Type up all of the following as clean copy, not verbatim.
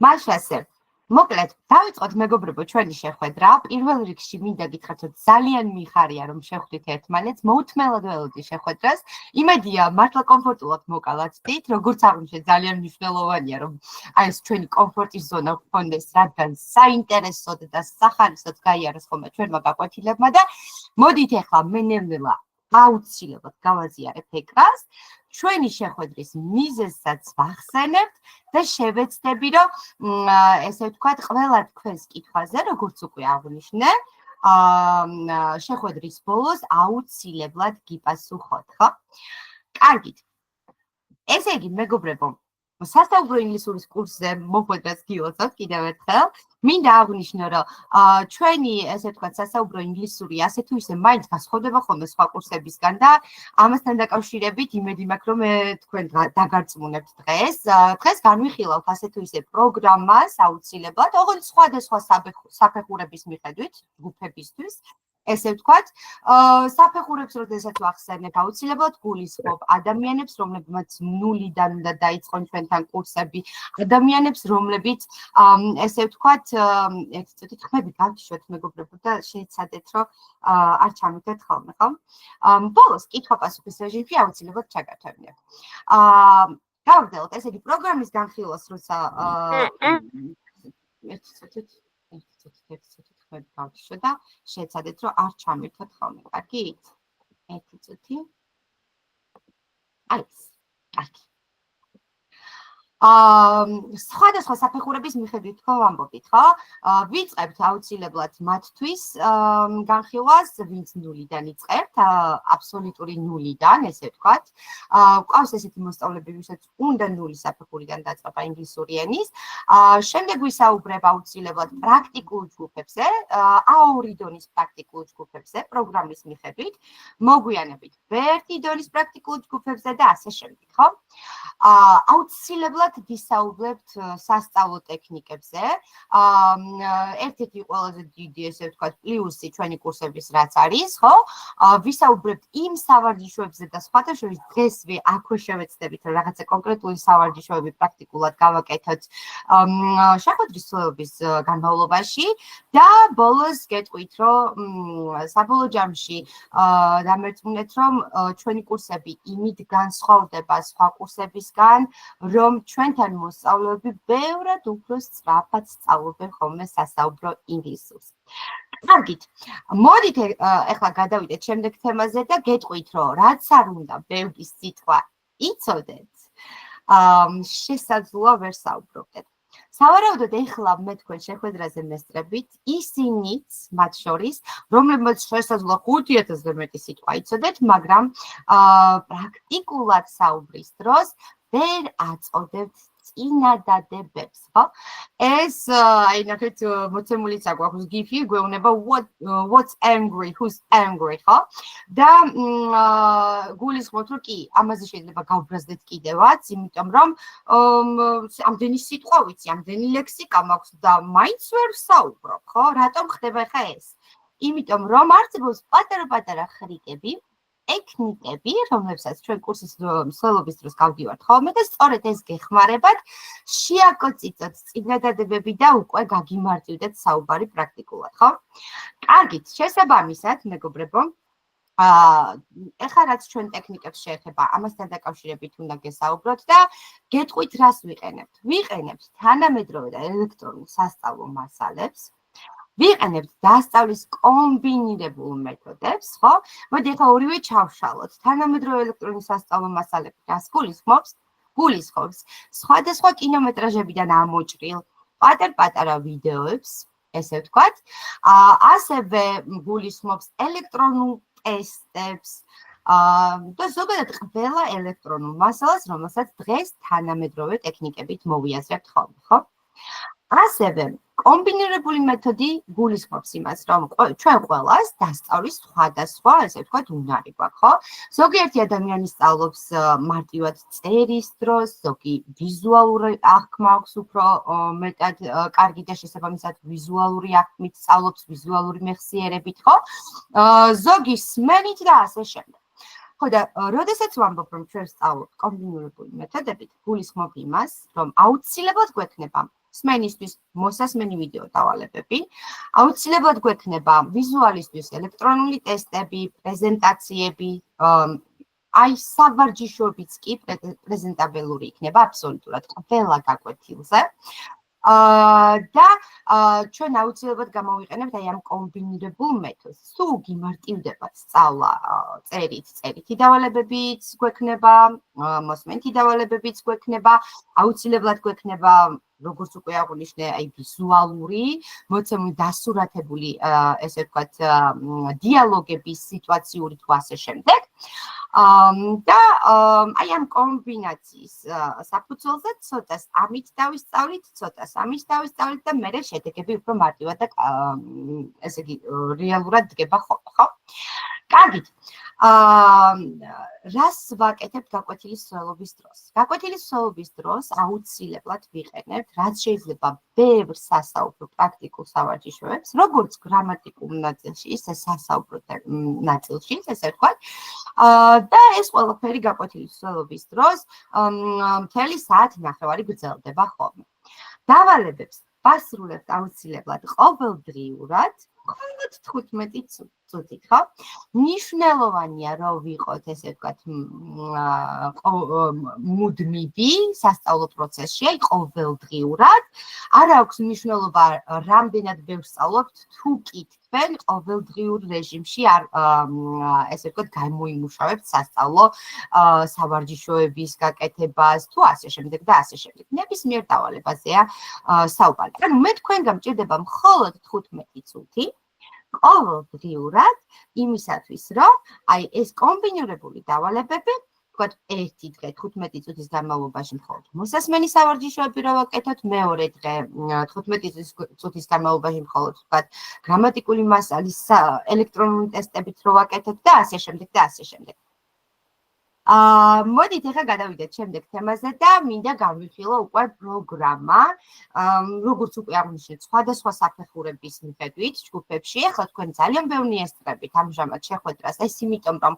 მაშ ასე მოკლედ, დავიწყოთ მეგობრებო ჩვენი შეხვედრა. პირველ რიგში მინდა გითხრათ, რომ ძალიან მიხარია რომ შევხვდით ერთმანეთს, მოუთმელად ველოდი შეხვედრას. იმედია, მართლა კომფორტულად მოკალათდით, როგორც აღვნიშნეთ, ძალიან მნიშვნელოვანია რომ აი ეს ჩვენი კომფორტის ზონა გქონდეს, რადგან საინტერესოდ და სახალისოდ გაიაროს ხოლმე ჩვენმა გაკვეთილებმა და მოდით ახლა მე ნელ-ნელა აუცილებლად გავაზიარებთ ეკრანს. ჩვენი შეხვედრის მიზეზსაც ვახსენებთ და შევეცდები, რომ ესე ვთქვათ, ყველა თქვენს კითხვაზე, როგორც უკვე აღვნიშნე, შეხვედრის ბოლოს აუცილებლად გიპასუხოთ, ხო? კარგით. ესე იგი, მეგობრებო, სასაუბრო ინგლისურის კურსზე მოხვედრას გილოცავთ კიდევ ერთხელ. მინდა აღვნიშნო, რომ ჩვენი, ესე ვთქვათ, სასაუბრო ინგლისური ასე თუ ისე მაინც განსხვავდება ხოლმე სხვა კურსებისგან და ამასთან დაკავშირებით იმედი მაქვს, რომ თქვენ დაგარწმუნებთ დღეს. დღეს განვიხილავთ ასე თუ ისე პროგრამას აუცილებლად, ოღონდ სხვადასხვა საფეხურების მიხედვით, ჯგუფებისთვის. ესე ვთქვათ, საფეხურებს როდესაც ვახსენებ, აუცილებლად გულისხმობ ადამიანებს, რომლებმაც ნულიდან უნდა დაიწყონ ჩვენთან კურსები, ადამიანებს, რომლებიც ესე ვთქვათ, ერთი წუთი ხმები გავთიშოთ მეგობრებო და შეეცადეთ, რომ არ ჩამიგდეთ ხოლმე, ხო? ბოლოს კითხვა-პასუხის რეჟიმში აუცილებლად ჩაგარჩენიათ. გავაგრძელოთ, ესე იგი, პროგრამის განხილვას, როცა ერთი წუთი ხმები გავთიშოთ და შეეცადეთ, რომ არ ჩამიგდეთ ხოლმე, კარგით? ერთი წუთი. აი ეს, კარგი. სხვადასხვა საფეხურების მიხედვით ხო ვამბობთ, ხო? ვიწყებთ აუცილებლად მათთვის განხილვას, ვინც ნულიდან იწყებთ, აბსოლუტური ნულიდან, ესე ვთქვათ. გვყავს ესეთი მოსწავლეები, ვისაც უნდა ნული საფეხურიდან დაწყება ინგლისური ენის. შემდეგ ვისაუბრებ აუცილებლად პრაქტიკულ ჯგუფებზე, A2 დონის პრაქტიკულ ჯგუფებზე, პროგრამის მიხედვით, მოგვიანებით B1 დონის პრაქტიკულ ჯგუფებზე და ასე შემდეგ, ხო? აუცილებლად ვისაუბრებთ სასწავლო ტექნიკებზე. ერთ-ერთი ყველაზე დიდი, ესე ვთქვათ, პლუსი ჩვენი კურსების რაც არის, ხო? ვისაუბრებთ იმ სავარჯიშოებზე და სხვათა შორის დღეს აქვე შევეცდებით, რომ რაღაცა კონკრეტული სავარჯიშოები პრაქტიკულად გავაკეთოთ შეხვედრის სრულობის განმავლობაში და ბოლოს გეტყვით, რომ საბოლოო ჯამში დამერწმუნეთ, რომ ჩვენი კურსები იმით განსხვავდება სხვა კურსებისგან, რომ ჩვენთან მოსწავლეები ბევრად უფრო სწრაფად სწავლობენ ხოლმე სასაუბრო ინგლისურს. კარგით, მოდით ახლა გადავიდეთ შემდეგ თემაზე და გეტყვით, რომ რაც არ უნდა ბევრი სიტყვა იცოდეთ, შესაძლოა ვერ საუბრობდეთ. სავარაუდოდ ეხლა მე თქვენ შეხვედრაზე მესწრებით, ისინიც მათ შორის, რომლებმაც შესაძლოა 5000-ზე მეტი სიტყვა იცოდეთ, მაგრამ პრაქტიკულად საუბრის დროს ვერ აწოდებთ წინადადებებს, ხო? ეს აი ნახეთ მოცემულიც აქვს გიფი, გვეუბნება what's angry, who's angry, ხო? და გულისხმობთ, რომ კი, ამაზე შეიძლება გავბრაზდეთ კიდევაც, იმიტომ რომ ამდენი სიტყვა ვიცი, ამდენი ლექსიკა მაქვს და მაინც ვერ ვსაუბრობ, ხო? რატომ ხდება ხა ეს? იმიტომ რომ არსებობს პატარა-პატარა ხრიკები, ტექნიკები, რომლებსაც ჩვენ კურსის მსვლელობის დროს გავდივართ ხოლმე და სწორედ ეს გეხმარებათ შეაკოწიწოთ წინადადებები და უკვე გაგიმარტივდეთ საუბარი პრაქტიკულად, ხო? კარგით, შესაბამისად, მეგობრებო, ეხლა რაც ჩვენ ტექნიკებს შეეხება, ამასთან დაკავშირებით უნდა გესაუბროთ და გეტყვით, რას ვიყენებთ. ვიყენებთ თანამედროვე და ელექტრონულ სასწავლო მასალებს. ვიყენებთ დასწავლის კომბინირებულ მეთოდებს, ხო? მოდი ახლა ორივე ჩავშალოთ. თანამედროვე ელექტრონული სასწავლო მასალები რას გულისხმობს? სხვადასხვა კინომეტრაჟებიდან ამოჭრილ პატარ-პატარა ვიდეოებს, ესე ვთქვათ. ასევე გულისხმობს ელექტრონულ ტესტებს და ზოგადად ყველა ელექტრონულ მასალას, რომელსაც დღეს თანამედროვე ტექნიკებით მოვიაზრებთ ხოლმე, ხო? ასევე კომბინირებული მეთოდი გულისხმობს იმას, რომ ჩვენ ყველას დასწავლის სხვადასხვა, ესე ვთქვათ, უნარი გვაქვს, ხო? ზოგიერთი ადამიანი სწავლობს მარტივად წერის დროს, ზოგი ვიზუალური აღქმა აქვს უფრო მეტად კარგი და შესაბამისად ვიზუალური აღქმით სწავლობს, ვიზუალური მეხსიერებით, ხო? ზოგი სმენით და ასე შემდეგ. ხო და როდესაც ვამბობ, რომ ჩვენ სწავლობთ კომბინირებული მეთოდებით, გულისხმობ იმას, რომ აუცილებლად გვექნება სმენისთვის მოსასმენი ვიდეო დავალებები. აუცილებლად გვექნება ვიზუალისტვის ელექტრონული ტესტები, პრეზენტაციები, აი სავარჯიშოებიც კი პრეზენტაბელური იქნება აბსოლუტურად ყველა გაკვეთილზე. და ჩვენ აუცილებლად გამოვიყენებთ აი ამ კომბინირებულ მეთოდს. სულ გიმარტივდებათ სწავლა წერითი დავალებებიც გვექნება, მოსმენითი დავალებებიც გვექნება, აუცილებლად გვექნება როგორც უკვე აღვნიშნე, აი ვიზუალური, მოცემული დასურათებული, ესე ვთქვათ, დიალოგების სიტუაციური თუ ასე შემდეგ. და აი ამ კომბინაციის საფუძველზე ცოტას ამით დავისწავლით, ცოტას ამით დავისწავლით და მერე შედეგები უფრო მარტივად და ესე იგი რეალურად დგება ხოლმე, ხო? კარგით. რას ვაკეთებთ გაკვეთილის მსვლელობის დროს? გაკვეთილის მსვლელობის დროს აუცილებლად ვიყენებთ, რაც შეიძლება ბევრ სასაუბრო პრაქტიკულ სავარჯიშოებს, როგორც გრამატიკულ ნაწილში, ისე სასაუბრო ნაწილში, ესე ვთქვათ. და ეს ყველაფერი გაკვეთილის მსვლელობის დროს მთელი საათი ნახევარი გრძელდება ხოლმე. დავალებებს ვასრულებთ აუცილებლად ყოველდღიურად, მხოლოდ 15 წუთით, ხო? მნიშვნელოვანია, რომ ვიყოთ, ესე ვთქვათ, მუდმივი სასწავლო პროცესში, აი ყოველდღიურად. არ აქვს მნიშვნელობა, რამდენად ბევრ სწავლობთ, თუ კი თქვენ ყოველდღიურ რეჟიმში არ ესე ვთქვათ, გამოიმუშავებთ სასწავლო სავარჯიშოების გაკეთებას, თუ ასე შემდეგ და ასე შემდეგ. ნებისმიერ დავალებაზეა საუბარი. ანუ მე თქვენგან მჭირდება მხოლოდ 15 წუთი. ყოველდღიურად იმისათვის, რომ აი ეს კომბინირებული დავალებები, ვთქვათ, ერთი დღე 15 წუთის განმავლობაში მხოლოდ მოსასმენი სავარჯიშოები რო ვაკეთოთ, მეორე დღე 15 წუთის განმავლობაში მხოლოდ, ვთქვათ, გრამატიკული მასალის ელექტრონული ტესტებით რო ვაკეთოთ და ასე შემდეგ და ასე შემდეგ. მოდით ახლა გადავიდეთ შემდეგ თემაზე და მინდა გავიხილო უკვე პროგრამა, როგორც უკვე აღვნიშნეთ, სხვადასხვა საფეხურების მიხედვით ჯგუფებში. ახლა თქვენ ძალიან ბევრი ესწრებით ამჟამად შეხვედრას, ეს იმიტომ, რომ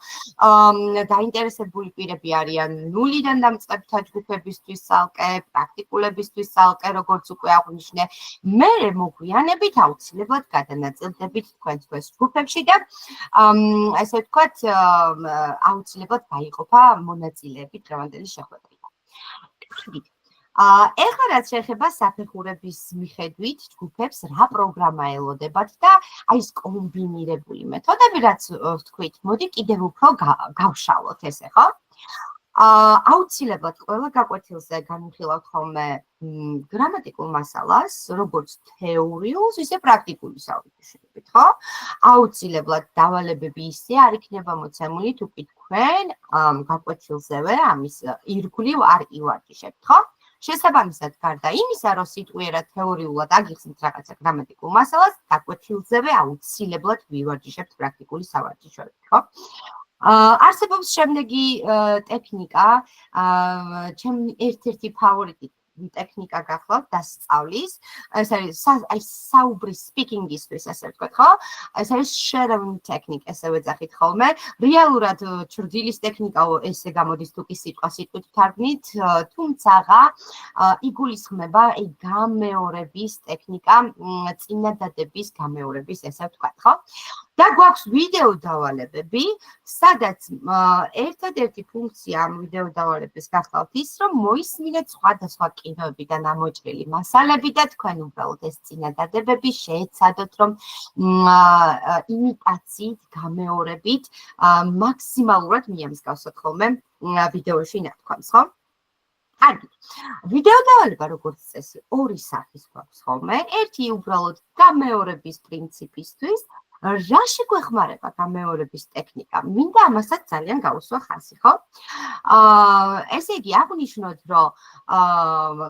დაინტერესებული პირები არიან 0-დან დამწყებთა ჯგუფებისთვის ცალკე, პრაქტიკულებისთვის ცალკე, როგორც უკვე აღვნიშნე. მე მოგვიანებით აუცილებლად გადანაწილდებით თქვენს ჯგუფებში და ესე ვთქვათ, აუცილებლად გაიყოფა მონაწილეები დღევანდელი შეხვედრიდან. ეხლა რაც შეეხება საფეხურების მიხედვით ჯგუფებს, რა პროგრამა ელოდებათ და აი ეს კომბინირებული მეთოდები, რაც ვთქვით, მოდი კიდევ უფრო გავშალოთ ესე, ხო? აუცილებლად ყველა გაკვეთილზე განვიხილავთ ხოლმე გრამატიკულ მასალას, როგორც თეორიულს, ისე პრაქტიკული სავარჯიშოებით, ხო? აუცილებლად დავალებები ისე არ იქნება მოცემული, თუ კი თქვენ გაკვეთილზევე ამის ირგვლივ არ ივარჯიშებთ, ხო? შესაბამისად, გარდა იმისა, რომ სიტყვიერად თეორიულად აგიხსნით რაღაცა გრამატიკულ მასალას, გაკვეთილზევე აუცილებლად ვივარჯიშებთ პრაქტიკული სავარჯიშოებით, ხო? არსებობს შემდეგი ტექნიკა, ჩემი ერთ-ერთი ფავორიტი ტექნიკა გახლავთ დასწავლის, ეს არის აი საუბრის სპიკინგისთვის, ასე ვთქვათ, ხო? ეს არის sharing technique, ესე ვეძახით ხოლმე. რეალურად ჩრდილის ტექნიკა ესე გამოდის თუ კი სიტყვით თარგმნით, თუმცა იგულისხმება აი გამეორების ტექნიკა, წინადადების გამეორების, ესე ვთქვათ, ხო? და გვაქვს ვიდეო დავალებები, სადაც ერთადერთი ფუნქცია ამ ვიდეო დავალებების გახლავთ ის, რომ მოისმინეთ სხვადასხვა კინოებიდან ამოჭრილი მასალები და თქვენ უბრალოდ ეს წინადადებები შეეცადოთ, რომ იმიტაციით, გამეორებით მაქსიმალურად მიამსგავსოთ ხოლმე ვიდეოში ნათქვამს, ხო? კარგი. ვიდეო დავალება როგორც წესი ორი სახის გვაქვს ხოლმე. ერთი უბრალოდ გამეორების პრინციპისთვის, რაში გვეხმარება გამეორების ტექნიკა? მინდა ამასაც ძალიან გაუსვა ხაზი, ხო? ესე იგი, აღვნიშნოთ, რომ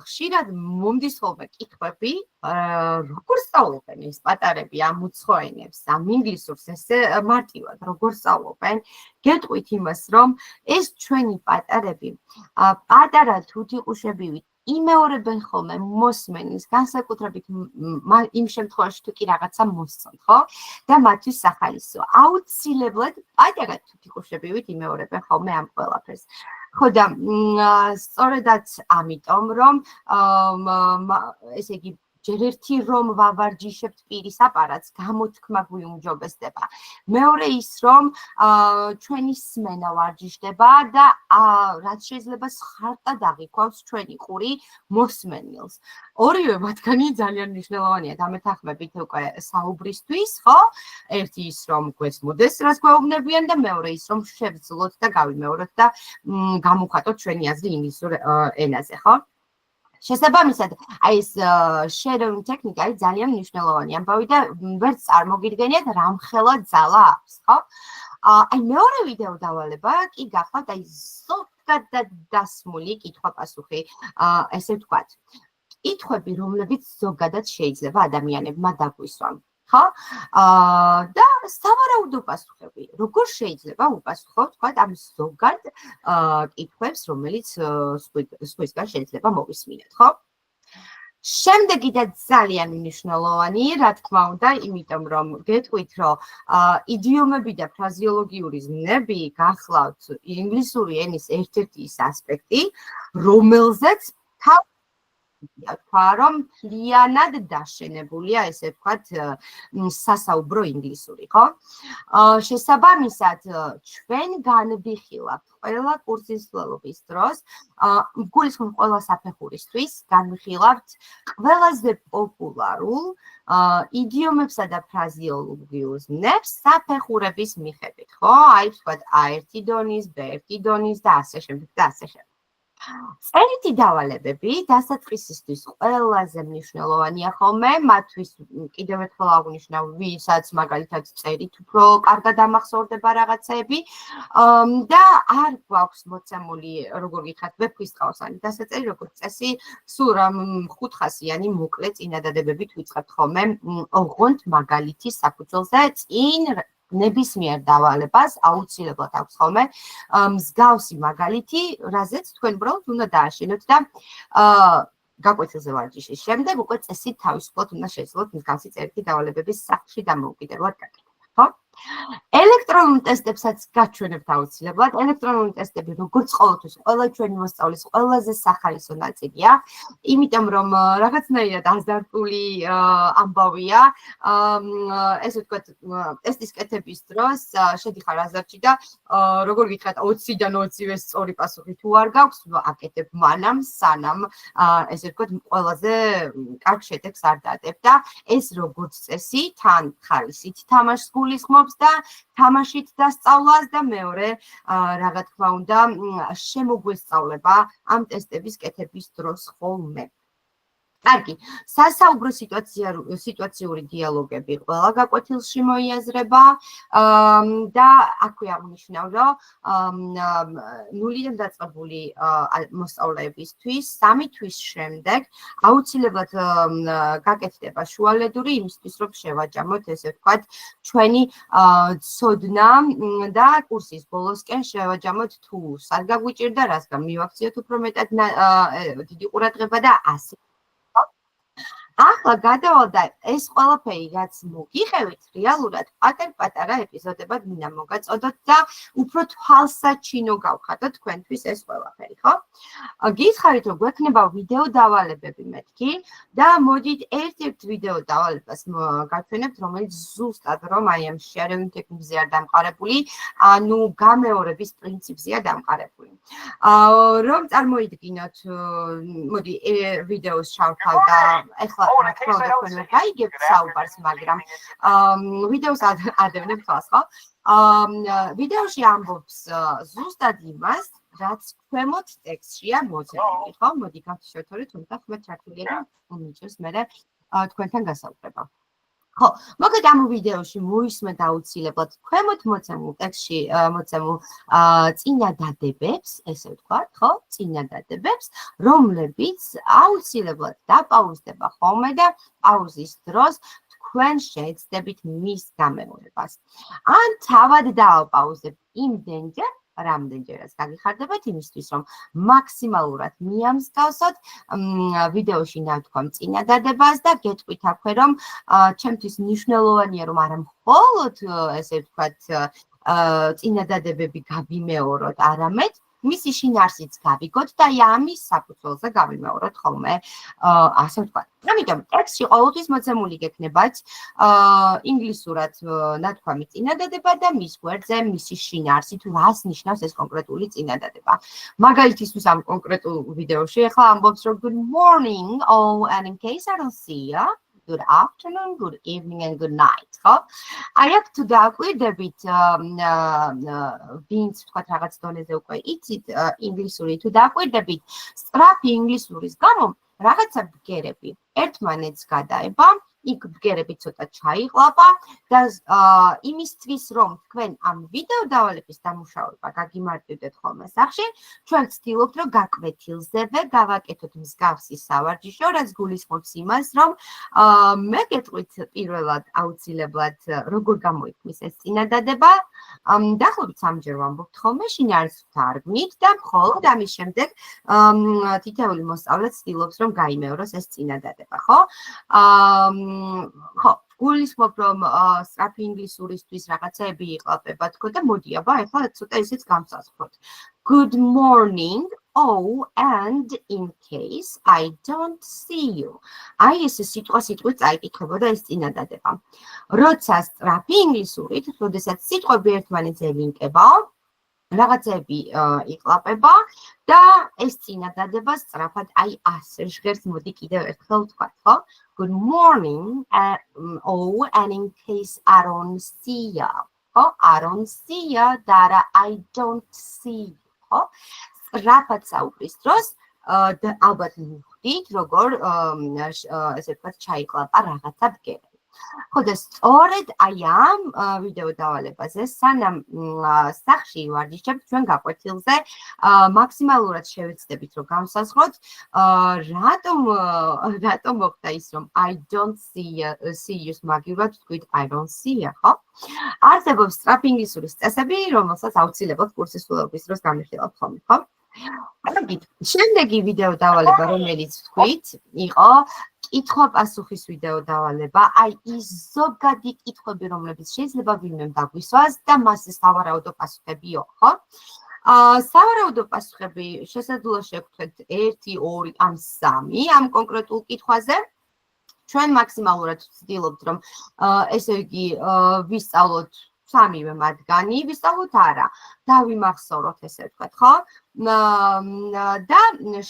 ხშირად მომდის ხოლმე კითხვები, როგორ სწავლობენ ეს პატარები ამ უცხო ენებს, ამ ინგლისურს ესე მარტივად, როგორ სწავლობენ? გეტყვით იმას, რომ ეს ჩვენი პატარები პატარა თუთიყუშებივით იმეორებენ ხოლმე მოსმენის, განსაკუთრებით იმ შემთხვევაში თუ კი რაღაცა მოსწონთ, ხო? და მათთვის სახალისო. აუცილებლად პატარა თუთიყუშებივით იმეორებენ ხოლმე ამ ყველაფერს. ხო და სწორედაც ამიტომ რომ ესე იგი ჯერ ერთი რომ ვავარჯიშებთ პირის აპარატს, გამოთქმა გვიუმჯობესდება. მეორე ის რომ ჩვენი სმენა ვარჯიშდება და რაც შეიძლება სხარტად აღიქვავს ჩვენი ყური მოსმენილს. ორივე მათგანი ძალიან მნიშვნელოვანია დამეთანხმებით უკვე საუბრისთვის, ხო? ერთი ის რომ გვესმოდეს, რაც გვეუბნებიან და მეორე ის რომ შევძლოთ და გავიმეოროთ და გამოვხატოთ ჩვენი აზრი ინგლისურ ენაზე, ხო? შესაბამისად, აი ეს შერეული ტექნიკა არის ძალიან მნიშვნელოვანი ამბავი და ვერ წარმოგიდგენიათ რამხელა ძალა აქვს, ხო? აი მეორე ვიდეო დავალება კი გახლავთ აი ზოგადად დასმული კითხვა-პასუხი, ესე ვთქვათ. კითხვები, რომლებიც ზოგადად შეიძლება ადამიანებმა დაგვისვამ. ხო? და სავარაუდო პასუხები. როგორ შეიძლება უპასუხო, თქვათ, ამ ზოგად კითხვებს, რომელიც სხვისგან შეიძლება მოვისმინოთ, ხო? შემდეგი და ძალიან მნიშვნელოვანი, რა თქმა უნდა, იმიტომ რომ გეტყვით, რომ იდიომები და ფრაზეოლოგიური ზნები გახლავთ ინგლისური ენის ერთ-ერთი ის ასპექტი, რომელზეც თქვა რომ მთლიანად დაშენებულია, ესე ვთქვათ, სასაუბრო ინგლისური, ხო? შესაბამისად, ჩვენ განვიხილავთ ყველა კურსის მსვლელობის დროს, გულისხმობ ყველა საფეხურისთვის, განვიხილავთ ყველაზე პოპულარულ იდიომებსა და ფრაზეოლოგიურ ზნებს საფეხურების მიხედვით, ხო? აი, ვთქვათ, A1 დონის, B1 დონის და ასე შემდეგ და ასე შემდეგ. წერითი დავალებები დასაწყისისთვის ყველაზე მნიშვნელოვანია ხოლმე, მათთვის კიდევ ერთხელ აღვნიშნავ, ვისაც მაგალითად წერით უფრო კარგად ამახსოვრდება რაღაცები და არ გვაქვს მოცემული, როგორ გითხრათ, ვეფხისტყაოსანი დასაწერი, როგორც წესი, სულ 500-იანი მოკლე წინადადებებით ვიწყებთ ხოლმე, ოღონდ მაგალითის საფუძველზე წინ ნებისმიერ დავალებას აუცილებლად აქვს ხოლმე მსგავსი მაგალითი, რაზეც თქვენ უბრალოდ უნდა დააშენოთ და გაკვეთილზე ვარჯიშის შემდეგ უკვე წესით თავისუფლად უნდა შეძლოთ მსგავსი წერითი დავალებების სახში დამოუკიდებლად გაკეთება, ხო? ელექტრონულ ტესტებსაც გაჩვენებთ აუცილებლად. ელექტრონული ტესტები როგორც ყოველთვის ყველა ჩვენი მოსწავლის ყველაზე სახალისო ნაწილია, იმიტომ რომ რაღაცნაირად აზარტული ამბავია, ესე ვთქვათ, ტესტის კეთების დროს შედიხარ აზარტში და როგორ გითხრათ 20-დან 20-ვე სწორი პასუხი თუ არ გაქვს, აკეთებ მანამ, სანამ ესე ვთქვათ, ყველაზე კარგ შედეგს არ დადებ და ეს როგორც წესი თან ხალისით თამაშს გულისხმობს და თამაშით დასწავლას და მეორე რა თქმა უნდა შემოგვესწავლება ამ ტესტების კეთების დროს ხოლმე. კარგი, სასაუბრო სიტუაციური დიალოგები ყველა გაკვეთილში მოიაზრება და აქვე აღნიშნავ, რომ 0-დან დაწყებული მოსწავლეებისთვის 3 თვის შემდეგ აუცილებლად გაკეთდება შუალედური იმისთვის, რომ შევაჯამოთ, ესე ვთქვათ, ჩვენი ცოდნა და კურსის ბოლოსკენ შევაჯამოთ თუ სად გაგვიჭირდა, რას გამივაქციოთ უფრო მეტად დიდი ყურადღება და ასე. ახლა გადავალ და ეს ყველაფერი რაც მოგიღებით, რეალურად პატარ-პატარა ეპიზოდებად მინდა მოგაწოდოთ და უფრო თვალსაჩინო გავხატოთ თქვენთვის ეს ყველაფერი, ხო? გითხარით, რომ გვექნება ვიდეო დავალებები მეთქი და მოდით ერთ-ერთ ვიდეო დავალებას გავჩვენებთ, რომელიც ზუსტად რომ აი ამ შერეული ტექნიკზე არ დამყარებული, ანუ გამეორების პრინციპზეა დამყარებული. რომ წარმოიდგინოთ, მოდი ვიდეოს ჩავთავ და ეხლა რა თქმა უნდა თქვენ ვერ გაიგებთ საუბარს, მაგრამ ვიდეოს ადევნებ თვალს, ხო? ვიდეოში ამბობს ზუსტად იმას, რაც ქვემოთ ტექსტშია მოწერილი, ხო? მოდი გავშევთვალოთ, თუმცა ხმად ჩართულია და მიჭირს მერე თქვენთან გასაუბრება. ხო, მოკლედ ამ ვიდეოში მოისმენთ აუცილებლად ქვემოთ მოცემულ ტექსტში მოცემულ წინადადებებს, ესე ვთქვათ, ხო? წინადადებებს, რომლებიც აუცილებლად დაპაუზდება ხოლმე და პაუზის დროს თქვენ შეეცდებით მის გამეორებას. ან თავად დააპაუზებთ იმდენჯერ, რამდენჯერაც გაგიხარდებათ იმისთვის, რომ მაქსიმალურად მიამსგავსოთ ვიდეოში ნათქვამ წინადადებას და გეტყვით აქვე, რომ ჩემთვის მნიშვნელოვანია, რომ არა მხოლოდ ესე ვთქვათ, წინადადებები გავიმეოროთ, არამედ მისი შინაარსიც გავიგოთ და ამის საფუძველზე გავიმეოროთ ხოლმე ასე ვთქვათ. ამიტომ ტექსტში ყოველთვის მოცემული გექნებათ ინგლისურად ნათქვამი წინადადება და მის გვერდზე მისი შინაარსი თუ რას ნიშნავს ეს კონკრეტული წინადადება. მაგალითისთვის ამ კონკრეტულ ვიდეოში ახლა ამბობს რომ good morning and in case I don't see you good afternoon, good evening and good night. ხო? აი აქ თუ დააკვირდებით ვინც თქვათ რაღაც დონეზე უკვე იცით ინგლისური თუ დააკვირდებით სწრაფი ინგლისურის გამო რაღაცა ბგერები ერთმანეთს გადაება იქ ბგერები ცოტა ჩაიყლაპა და იმისთვის რომ თქვენ ამ ვიდეო დავალების დამუშავება გაგიმარტივდეთ ხოლმე სახში ჩვენ ვცდილობთ რომ გაკვეთილზევე გავაკეთოთ მსგავსი სავარჯიშო რაც გულისხმობს იმას რომ მე გეტყვით პირველად აუცილებლად როგორ გამოიქმნის ეს წინადადება დაახლოებით 3-ჯერ ვამბობთ ხოლმე შინაარსს თარგმნით და მხოლოდ ამის შემდეგ თითოეული მოსწავლე ცდილობს რომ გაიმეოროს ეს წინადადება ხო ხო, გულისხმობ რომ სწრაფი ინგლისურისთვის რაღაცები იყლაპება თქო და მოდი აბა ახლა ცოტა ისიც გამსაზღვროთ. Good morning, oh and in case I don't see you. აი ეს სიტყვით წაიკითხებოდა ეს წინადადება. როცა სწრაფი ინგლისურით, როდესაც სიტყვები ერთმანეთს ელინკებაო, რაღაცები იყლაპება და ეს წინადადება სწრაფად აი ასე ჟღერს მოდი კიდევ ერთხელ ვთქვათ, ხო? Good morning, oh, and in case I don't see ya. Oh, I don't see ya, that I don't see. Oh, სწრაფად საუბრის დროს და ალბათ მივხვდით, როგორ ესე ვთქვათ, ჩაიყლაპა რაღაცა ბგერები. ხო და სწორედ აი ამ ვიდეო დავალებაზე სანამ სახში ვარჯიშებთ ჩვენ გაკვეთილზე მაქსიმალურად შევეცდებით რომ გავსაზღვროთ რატომ მოხდა ის რომ I don't see you-ს მაგივრად ვთქვით I don't see you, ხო? არსებობს სწრაფი ინგლისურის წესები, რომელსაც აუცილებლად კურსის სრულობის დროს განვიხილავთ ხოლმე, ხო? კარგით, შემდეგი ვიდეო დავალება, რომელიც ვთქვით, იყო კითხვა-პასუხის ვიდეო დავალება, აი ის ზოგადი კითხვები, რომლებიც შეიძლება ვინმემ დაგვისვას და მასზე სავარაუდო პასუხები იყო, ხო? სავარაუდო პასუხები შესაძლოა შევხვდეთ 1, 2 ან 3 ამ კონკრეტულ კითხვაზე. ჩვენ მაქსიმალურად ვცდილობთ, რომ ესე იგი ვისწავლოთ 3-ვე მათგანი, ვისწავლოთ არა, დავიმახსოვროთ ესე ვთქვათ, ხო? და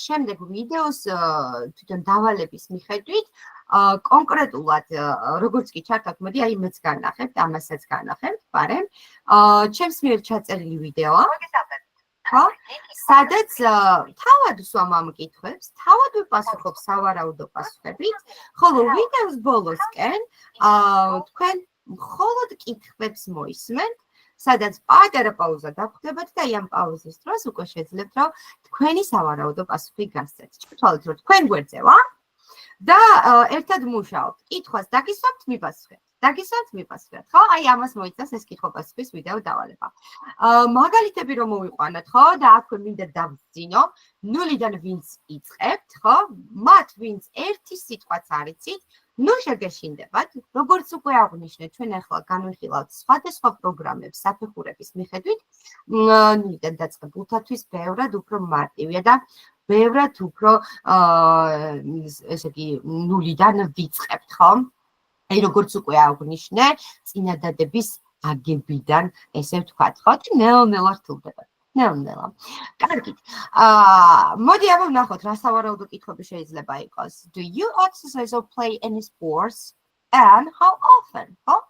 შემდეგ ვიდეოს თვითონ დავალების მიხედვით კონკრეტულად როგორც კი ჩართავთ, მოდი აი მეც განახებთ, ამასაც განახებთ, პარემ. ჩემს მიერ ჩაწერილი ვიდეოა. ხო? სადაც თავად ვსვამ ამ კითხვებს, თავად ვიპასუხობ სავარაუდო პასუხებით, ხოლო ვიდეოს ბოლოსკენ თქვენ მხოლოდ კითხვებს მოისმენთ, სადაც პატარა პაუზა დაგვხდებათ და აი ამ პაუზის დროს უკვე შეძლებთ, რომ თქვენი სავარაუდო პასუხი გასცეთ. ჩავთვალეთ, რომ თქვენ გვერდზე ვარ და ერთად მუშაობთ. კითხვას დაგისვამთ, მიპასუხებთ. დაგისვამთ, მიპასუხებთ, ხო? აი ამას მოიცავს ეს კითხვა-პასუხის ვიდეო დავალება. მაგალითები რომ მოვიყვანოთ, ხო? და აქვე მინდა დავძინო, 0-დან ვინც იწყებთ, ხო? მათ ვინც ერთი სიტყვაც არ იცით, ნუ შეგეშინდებათ, როგორც უკვე აღვნიშნეთ, ჩვენ ახლა განვიხილავთ სხვადასხვა პროგრამებს საფეხურების მიხედვით, 0-დან დაწყებულთათვის ბევრად უფრო მარტივია და ბევრად უფრო ესე იგი 0-დან ვიწყებთ, ხო? აი როგორც უკვე აღვნიშნე, წინადადების აგებიდან ესე ვთქვათ, ხო? და ნელ-ნელა რთულდება. ნელ-ნელა. კარგით. მოდი აბა ვნახოთ, რა სავარაუდო კითხვები შეიძლება იყოს. Do you exercise or play any sports and how often? ხო?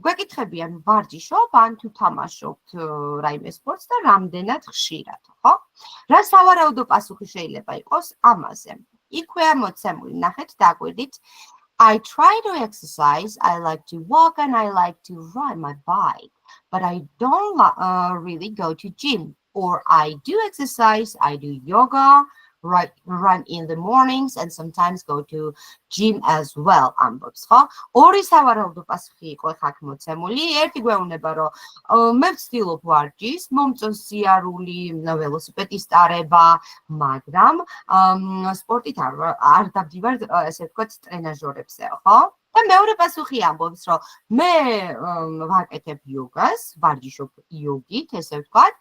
გვეკითხებიან ვარჯიშობ ან თუ თამაშობთ რაიმე სპორტს და რამდენად ხშირად, ხო? რა სავარაუდო პასუხი შეიძლება იყოს ამაზე? იქვეა მოცემული, ნახეთ, დააკვირდით. I try to exercise, I like to walk and I like to ride my bike, but I don't really go to gym. Or I do exercise, I do yoga, run in the mornings and sometimes go to gym as well. ამბობს, ხო? ორი სავარაუდო პასუხი იყო ხაქ მოცემული. ერთი გვეუბნება, რომ მე ვცდილობ ვარჯიშს, მომწონს სიარული, ველოსიპედის ტარება, მაგრამ სპორტით არ დავდივარ, ესე ვთქვათ, ტრენაჟორებზე, ხო? და მეორე პასუხი ამბობს, რომ მე ვაკეთებ იოგას, ვარჯიშობ იოგით, ესე ვთქვათ.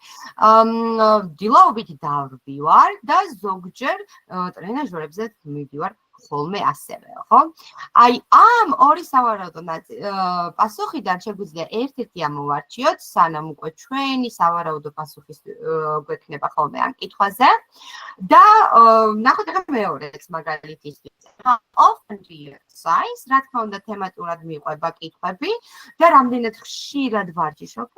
დილაობით დავდივარ და ზოგჯერ ტრენაჟერებზე მივდივარ ხოლმე ასევე, ხო? აი ამ ორი სავარაუდო პასუხიდან შეგვიძლია ერთ-ერთი ამოვარჩიოთ, სანამ უკვე ჩვენი სავარაუდო პასუხის გვექნება ხოლმე ამ კითხვაზე. და ნახოთ ახლა მეორეც მაგალითისთვის. Often do you exercise? რა თქმა უნდა თემატურად მიყვება კითხვები და რამდენად ხშირად ვარჯიშობ?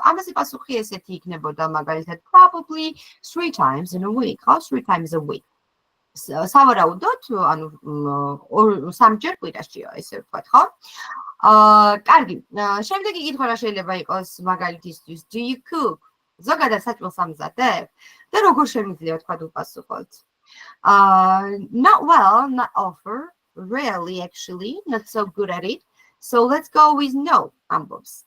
ამაზე პასუხი ესეთი იქნებოდა მაგალითად probably 3 times in a week, ხო? 3 times a week. სავარაუდოდ, ანუ სამჯერ კვირაშიო, ესე ვთქვათ, ხო? კარგი, შემდეგი კითხვა რა შეიძლება იყოს მაგალითისთვის, do you cook? ზოგადად საჭმელს ამზადებ? და როგორ შემიძლია თქვა უპასუხოთ? Not well, not often, rarely actually, not so good at it. So let's go with no, ამბობს.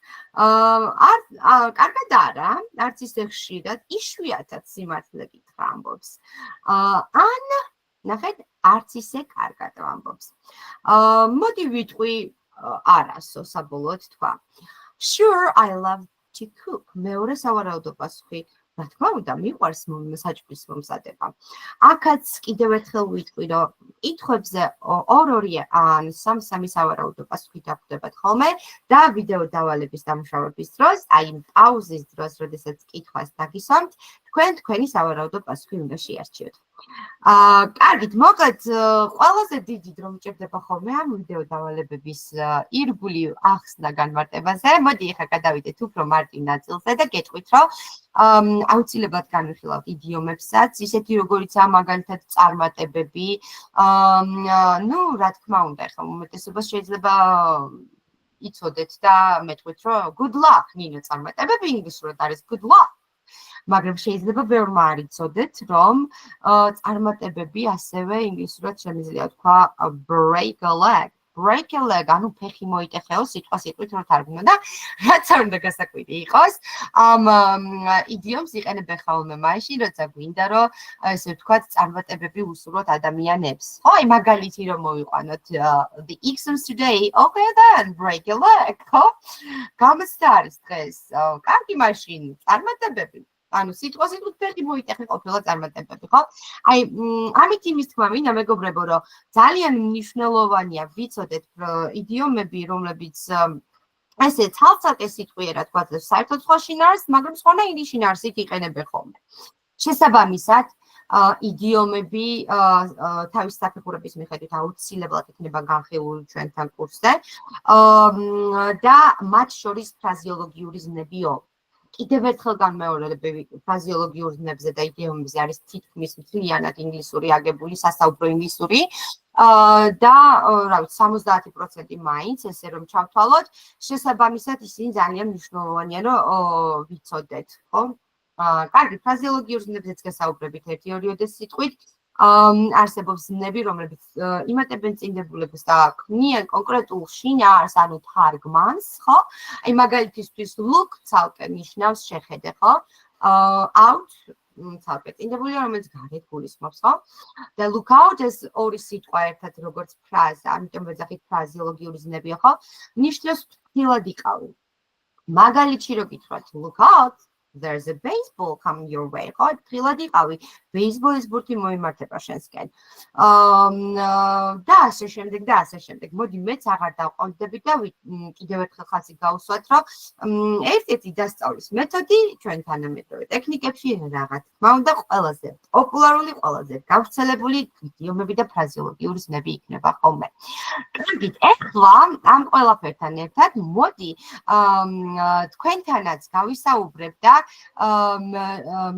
კარგად არა, არც ისე ხშირად, იშვიათად სიმართლე გითხრა ამბობს. ან ნახეთ, არც ისე კარგად ამბობს. მოდი ვიტყვი არასო საბოლოოდ თქვა. Sure, I love to cook. მეორე სავარაუდო პასუხი. რა თქმა უნდა, მიყვარს საჭმლის მომზადება. აქაც კიდევ ერთხელ ვიტყვი, რომ კითხვებზე 2-2 ან 3-3 სავარაუდო პასუხი დაგვდებათ ხოლმე და ვიდეო დავალების დამუშავების დროს, აი პაუზის დროს, როდესაც კითხვას დაგისვამთ, თქვენ თქვენი სავარაუდო პასუხი უნდა შეარჩიოთ. კარგით, მოკლედ, ყველაზე დიდი დრო მჭირდება ხოლმე ამ ვიდეო დავალებების ირგული ახსნა განმარტებაზე. მოდი ახლა გადავიდეთ უფრო მარტივ ნაწილზე და გეტყვით, რომ აუცილებლად განვიხილავთ იდიომებსაც, ისეთი როგორიცაა მაგალითად წარმატებები. ნუ რა თქმა უნდა, ახლა უმეტესობას შეიძლება იცოდეთ და მეტყვით, რომ good luck, ნინო წარმატებები ინგლისურად არის good luck. მაგრამ შეიძლება ბევრმა არ იცოდეთ, რომ წარმატებები ასევე ინგლისურად შემიძლია თქვა break a leg. Break a leg, ანუ ფეხი მოიტეხეო სიტყვასიტყვით რო თარგმნო და რაც არ უნდა გასაკვირი იყოს, ამ იდიომს იყენებენ ხოლმე მაშინ, როცა გვინდა რომ ესე ვთქვათ, წარმატებები უსურვოთ ადამიანებს. ხო, აი მაგალითი რომ მოვიყვანოთ the exams today, okay then, break a leg, ხო? გამოცდა არის დღეს. კარგი მაშინ, წარმატებები. ანუ სიტყვასიტყვით ფეხი მოიტეხე ყოფილა წარმატებები, ხო? აი, ამით იმის თქმა მინდა მეგობრებო, რომ ძალიან მნიშვნელოვანია ვიცოდეთ იდიომები, რომლებიც ესე ცალ-ცალკე სიტყვიერად თქვა, საერთოდ სხვა შინაარსს, მაგრამ სხვანაირი შინაარსით იყენებენ ხოლმე. შესაბამისად, იდიომები თავის საფეხურების მიხედვით აუცილებლად იქნება განხილული ჩვენთან კურსზე და მათ შორის ფრაზეოლოგიური ზნებიო. კიდევ ერთხელ განმეორებები ფრაზეოლოგიურ ზნებზე და იდიომებზე არის თითქმის მთლიანად ინგლისური აგებული, სასაუბრო ინგლისური და რა ვიცი 70% მაინც ესე რომ ჩავთვალოთ, შესაბამისად ისინი ძალიან მნიშვნელოვანია რომ ვიცოდეთ, ხო? კარგი, ფრაზეოლოგიურ ზნებზეც გასაუბრებით 1-2 სიტყვით. არსებობს ზნები, რომლებიც იმატებენ წინდებულებას და ქმნიან კონკრეტულ შინაარსს, ანუ თარგმანს, ხო? აი მაგალითისთვის look ცალკე ნიშნავს შეხედე, ხო? out ცალკე წინდებულია, რომელიც გარეთ გულისხმობს, ხო? და look out ეს ორი სიტყვა ერთად როგორც ფრაზა, ამიტომ ვეძახით ფრაზეოლოგიური ზნებია, ხო? ნიშნავს ფრთხილად იყავი. მაგალითში რო გითხრათ look out, there's a baseball coming your way. ხო, ფრთხილად იყავი. ბეისბოლის ბურთი მოიმართება შენსკენ. და ასე შემდეგ და ასე შემდეგ. მოდი მეც აღარ დავყოლდები და კიდევ ერთხელ ხაზი გავუსვათ, რომ ერთ-ერთი დასწავლის მეთოდი ჩვენ თანამედროვე ტექნიკებში რა თქმა უნდა ყველაზე პოპულარული, ყველაზე გავრცელებული იდიომები და ფრაზეოლოგიური ზნები იქნება ხოლმე. კარგით, ეხლა ამ ყველაფერთან ერთად მოდი თქვენთანაც გავისაუბრებ და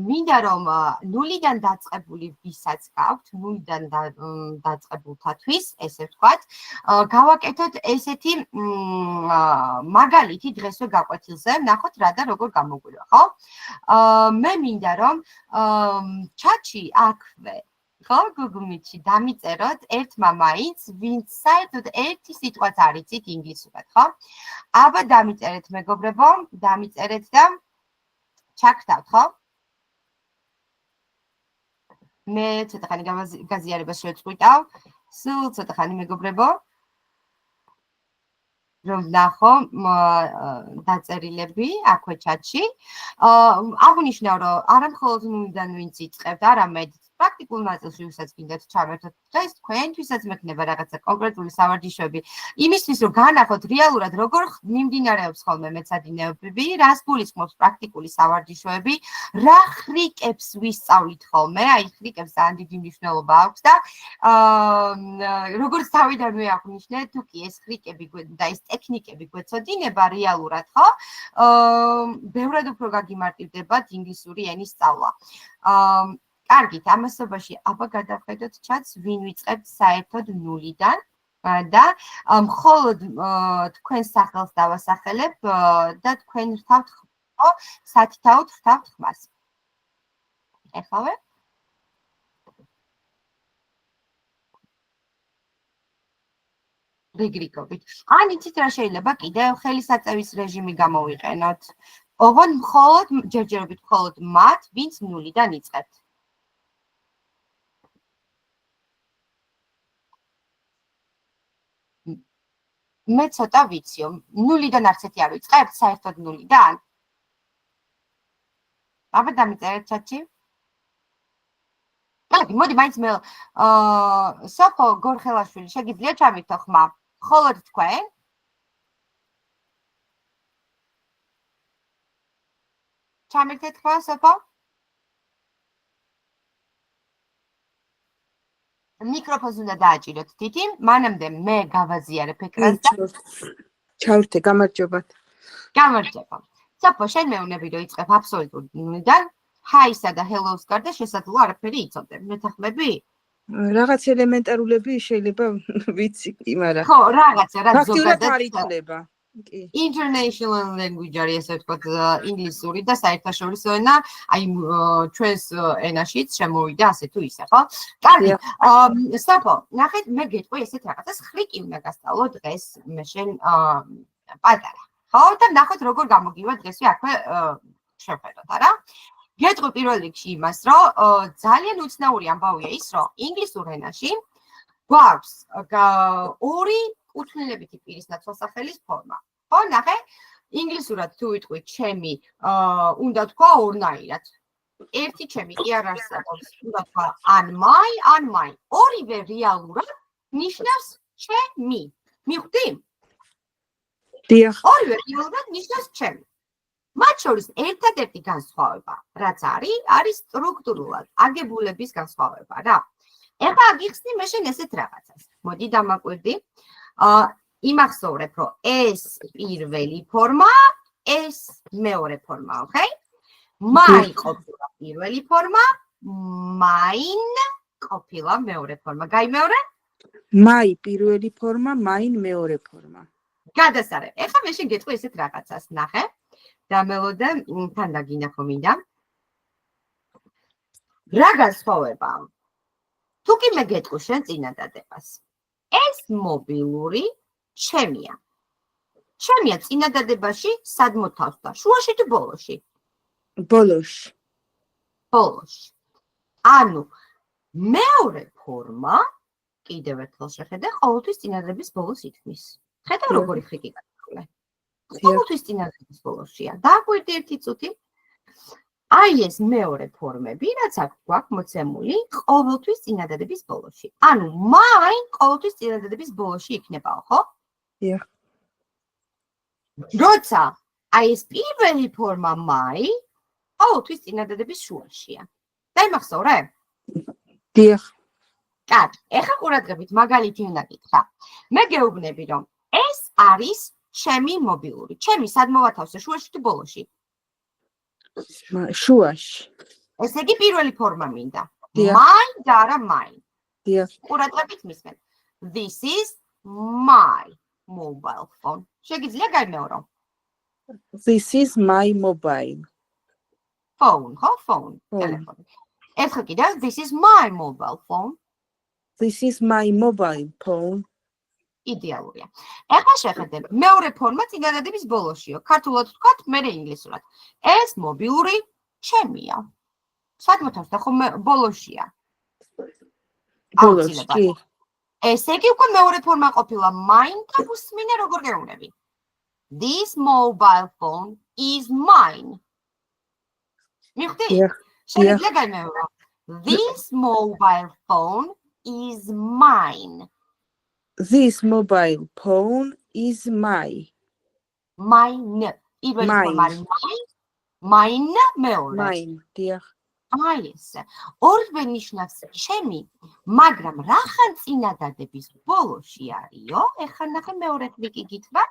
მინდა რომ ნულიდან დაწყებული ვისაც გაქვთ, ნულიდან დაწყებულთათვის, ესე ვთქვათ, გავაკეთოთ ესეთი მაგალითი დღესვე გაკვეთილზე, ნახოთ რა და როგორ გამოგვივა, ხო? მე მინდა რომ ჩატში აქვე ხო, Google Meet-ში დამიწეროთ ერთმა მაინც, ვინც საერთოდ ერთი სიტყვაც არ იცით ინგლისურად, ხო? აბა დამიწერეთ მეგობრებო, დამიწერეთ და ჩაგთავთ, ხო? მე ცოტა ხანი გაზიარებას შევწყვიტავ. სულ ცოტა ხანი მეგობრებო. რომ ნახო დაწერილები აქვე ჩატში. აღნიშნავ, რომ არა მხოლოდ ნულიდან ვინც იწყებთ, არამედ პრაქტიკულ ნაწილში, ვისაც გინდათ ჩავერთოთ დღეს, თქვენთვისაც მექნება რაღაცა კონკრეტული სავარჯიშოები. იმისთვის, რომ განახოთ რეალურად, როგორ მიმდინარეობს ხოლმე მეცადინეობები, რას გულისხმობს პრაქტიკული სავარჯიშოები, რა ხრიკებს ვისწავლით ხოლმე, აი ხრიკებს ძალიან დიდი მნიშვნელობა აქვს და როგორც თავიდანვე აღნიშნე, თუ კი ეს ხრიკები და ეს ტექნიკები გვეცოდინება რეალურად, ხო? ბევრად უფრო გაგიმარტივდებათ ინგლისური ენის სწავლა. კარგით, ამასობაში აბა გადავხედოთ ჩატს, ვინ ვიწყებთ საერთოდ ნულიდან და მხოლოდ თქვენ სახელს დავასახელებ და თქვენ რთავთ სათითაოდ რთავთ ხმას. ეხავე? რიგრიგობით. ან იცით რა შეიძლება კიდევ ხელისაწევის რეჟიმი გამოვიყენოთ. ოღონდ მხოლოდ ჯერჯერობით მხოლოდ მათ, ვინც ნულიდან იწყებთ. მე ცოტა ვიციო, ნულიდან არც ერთი არ ვიწყებთ, საერთოდ ნულიდან. აბა დამიწერეთ ჩატში. კარგი, მოდი მაინც მე სოფო გორხელაშვილი, შეგიძლია ჩამითო ხმა? მხოლოდ თქვენ? ჩამირთეთ ხმა, სოფო? მიკროფონს უნდა დააჭიროთ თითი, მანამდე მე გავაზიარებ ეკრანს და ჩავრთე, გამარჯობათ. გამარჯობა. სოფო, შენ მეუნები რომ იწყებ აბსოლუტურ ნულიდან, ჰაისა და ჰელოუს გარდა შესაძლოა არაფერი იცოდე. მეთანხმები? რაღაც ელემენტარულები შეიძლება ვიცი, მაგრამ ხო, რაღაცა, რაც ფაქტიურად არ იცვლება. კი. International language არის ესე ვთქვათ ინგლისური და საერთაშორისო ენა, აი ჩვენს ენაშიც შემოვიდა ასე თუ ისე, ხო? კარგი. სოფო, ნახეთ, მე გეტყვი ესეთ რაღაცას, ხრიკი უნდა გასწავლო დღეს მე შენ პატარა. ხო, და ნახოთ როგორ გამოგივა დღესვე აქვე შევხედოთ, არა? გეტყვი პირველ რიგში იმას, რომ ძალიან უცნაური ამბავია ის, რომ ინგლისურ ენაში გვაქვს ორი უთვლელებითი პირის ნაცვალსახელის ფორმა. ხო, ნახე, ინგლისურად თუ ვიტყვით ჩემი, უნდა თქვა ორნაირად. ერთი ჩემი კი არ არსებობს, უნდა თქვა ან my. ორივე რეალურად ნიშნავს ჩემი. მიხვდი? დიახ. ორივე რეალურად ნიშნავს ჩემი. მათ შორის ერთადერთი განსხვავება, რაც არის სტრუქტურულად აგებულების განსხვავება, რა. ეხლა აგიხსნი მე შენ ესეთ რაღაცას. მოდი დამაკვირდი. იმახსოვრებ, რომ ეს პირველი ფორმა, ეს მეორე ფორმა, okay? My ყოფილა პირველი ფორმა, mine ყოფილა მეორე ფორმა. გაიმეორე? My პირველი ფორმა, mine მეორე ფორმა. გადასარევ. ეხლა მე შენ გეტყვი ესეთ რაღაცას, ნახე. დამელოდე, თან დაგინახო მინდა. რა განსხვავებაა? თუ კი მე გეტყვი შენ წინადადებას. ეს მობილური ჩემია. ჩემია წინადადებაში სად მოთავს და შუაში თუ ბოლოში? ბოლოში. ბოლოში. ანუ მეორე ფორმა კიდევ ერთხელ შეხედე, ყოველთვის წინადადების ბოლოს ითქმის. ხედავ როგორი ხრიკი გაგხსნე. ყოველთვის წინადადების ბოლოშია. დააკვირდი ერთი წუთი. აი ეს მეორე ფორმები, რაც აქ გვაქვს მოცემული, ყოველთვის წინადადების ბოლოში. ანუ mine ყოველთვის წინადადების ბოლოში იქნება, ხო? დიახ. როცა აი ეს პირველი ფორმა my ყოველთვის წინადადების შუაშია. დაიმახსოვრე? დიახ. კარგი, ეხლა ყურადღებით მაგალითი უნდა გითხრა. მე გეუბნები, რომ ეს არის ჩემი მობილური. ჩემი სად მოვათავსე, შუაში თუ ბოლოში? შუაში. ესე იგი პირველი ფორმა მინდა. დიახ. mine და არა mine. დიახ. ყურადღებით მისმენ. This is my mobile phone. შეგიძლია გაიმეორო? This is my mobile phone, ხო? phone, ტელეფონი. ერთხელ კიდევ this is my mobile phone. This is my mobile phone. იდეალურია. ეხლა შეხედე, მეორე ფორმა წინადადების ბოლოშიო. ქართულად ვთქვათ, მერე ინგლისურად. ეს მობილური ჩემია. სად მოთავს და ხომ ბოლოშია? ბოლოში. ესე იგი უკვე მეორე ფორმა ყოფილა mine და უსმინე როგორ გეუბნები. This mobile phone is mine. მიხდი? შეიძლება გაიმეორო. This mobile phone is mine. This mobile phone is mine. პირველი ფორმა არის mine, მეორე. Mine, დიახ. აი ესე. ორივე ნიშნავს ჩემი, მაგრამ რახან წინადადების ბოლოში არისო? ეხლა ნახე მეორე კლიკი გითხრა.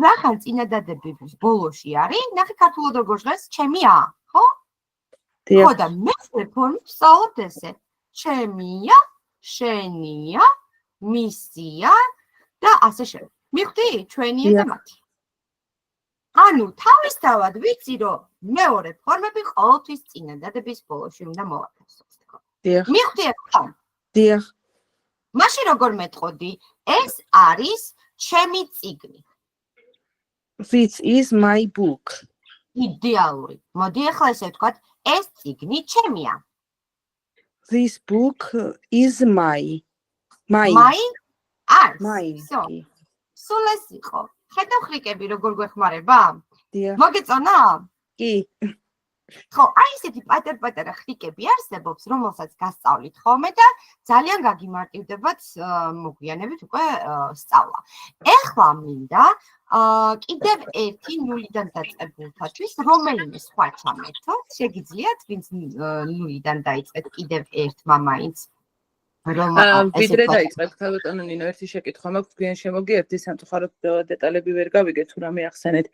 რახან წინადადების ბოლოში არის? ნახე ქართულად როგორ ჟღერს ჩემია, ხო? ხო და მეორე ფორმა ვსწავლობ ესე. ჩემია, შენია, მისია და ასე შემდეგ. მიხდი? ჩვენია და მათი. ანუ თავისთავად ვიცი რომ მეორე ფორმები ყოველთვის წინადადების ბოლოში უნდა მოვაკეთოს. დიახ. მიხდი ახლა? დიახ. მაშინ როგორ მეტყოდი? ეს არის ჩემი წიგნი. This is my book. იდეალური. მოდი ახლა ესე ვთქვათ, ეს წიგნი ჩემია. This book is mine. Mine? არის. Mine. სულ ეს იყო. ხედავ ხრიკები როგორ გვეხმარება? დიახ. მოგეწონა? კი. ხო, აი ესეთი პატარ-პატარა ხრიკები არსებობს, რომელსაც გასწავლით ხოლმე და ძალიან გაგიმარტივდებათ მოგვიანებით უკვე სწავლა. ეხლა მინდა კიდევ ერთი ნულიდან დაწყებულთათვის რომელიმე სხვა ჩამერთოთ. შეგიძლიათ ვინც ნულიდან დაიწყეთ კიდევ ერთმა მაინც ვიდრე დაიწყებთ ქალბატონო ნინო ერთი შეკითხვა მაქვს გვიან შემოგიერთდი სამწუხაროდ დეტალები ვერ გავიგეთ თუ რამე ახსენეთ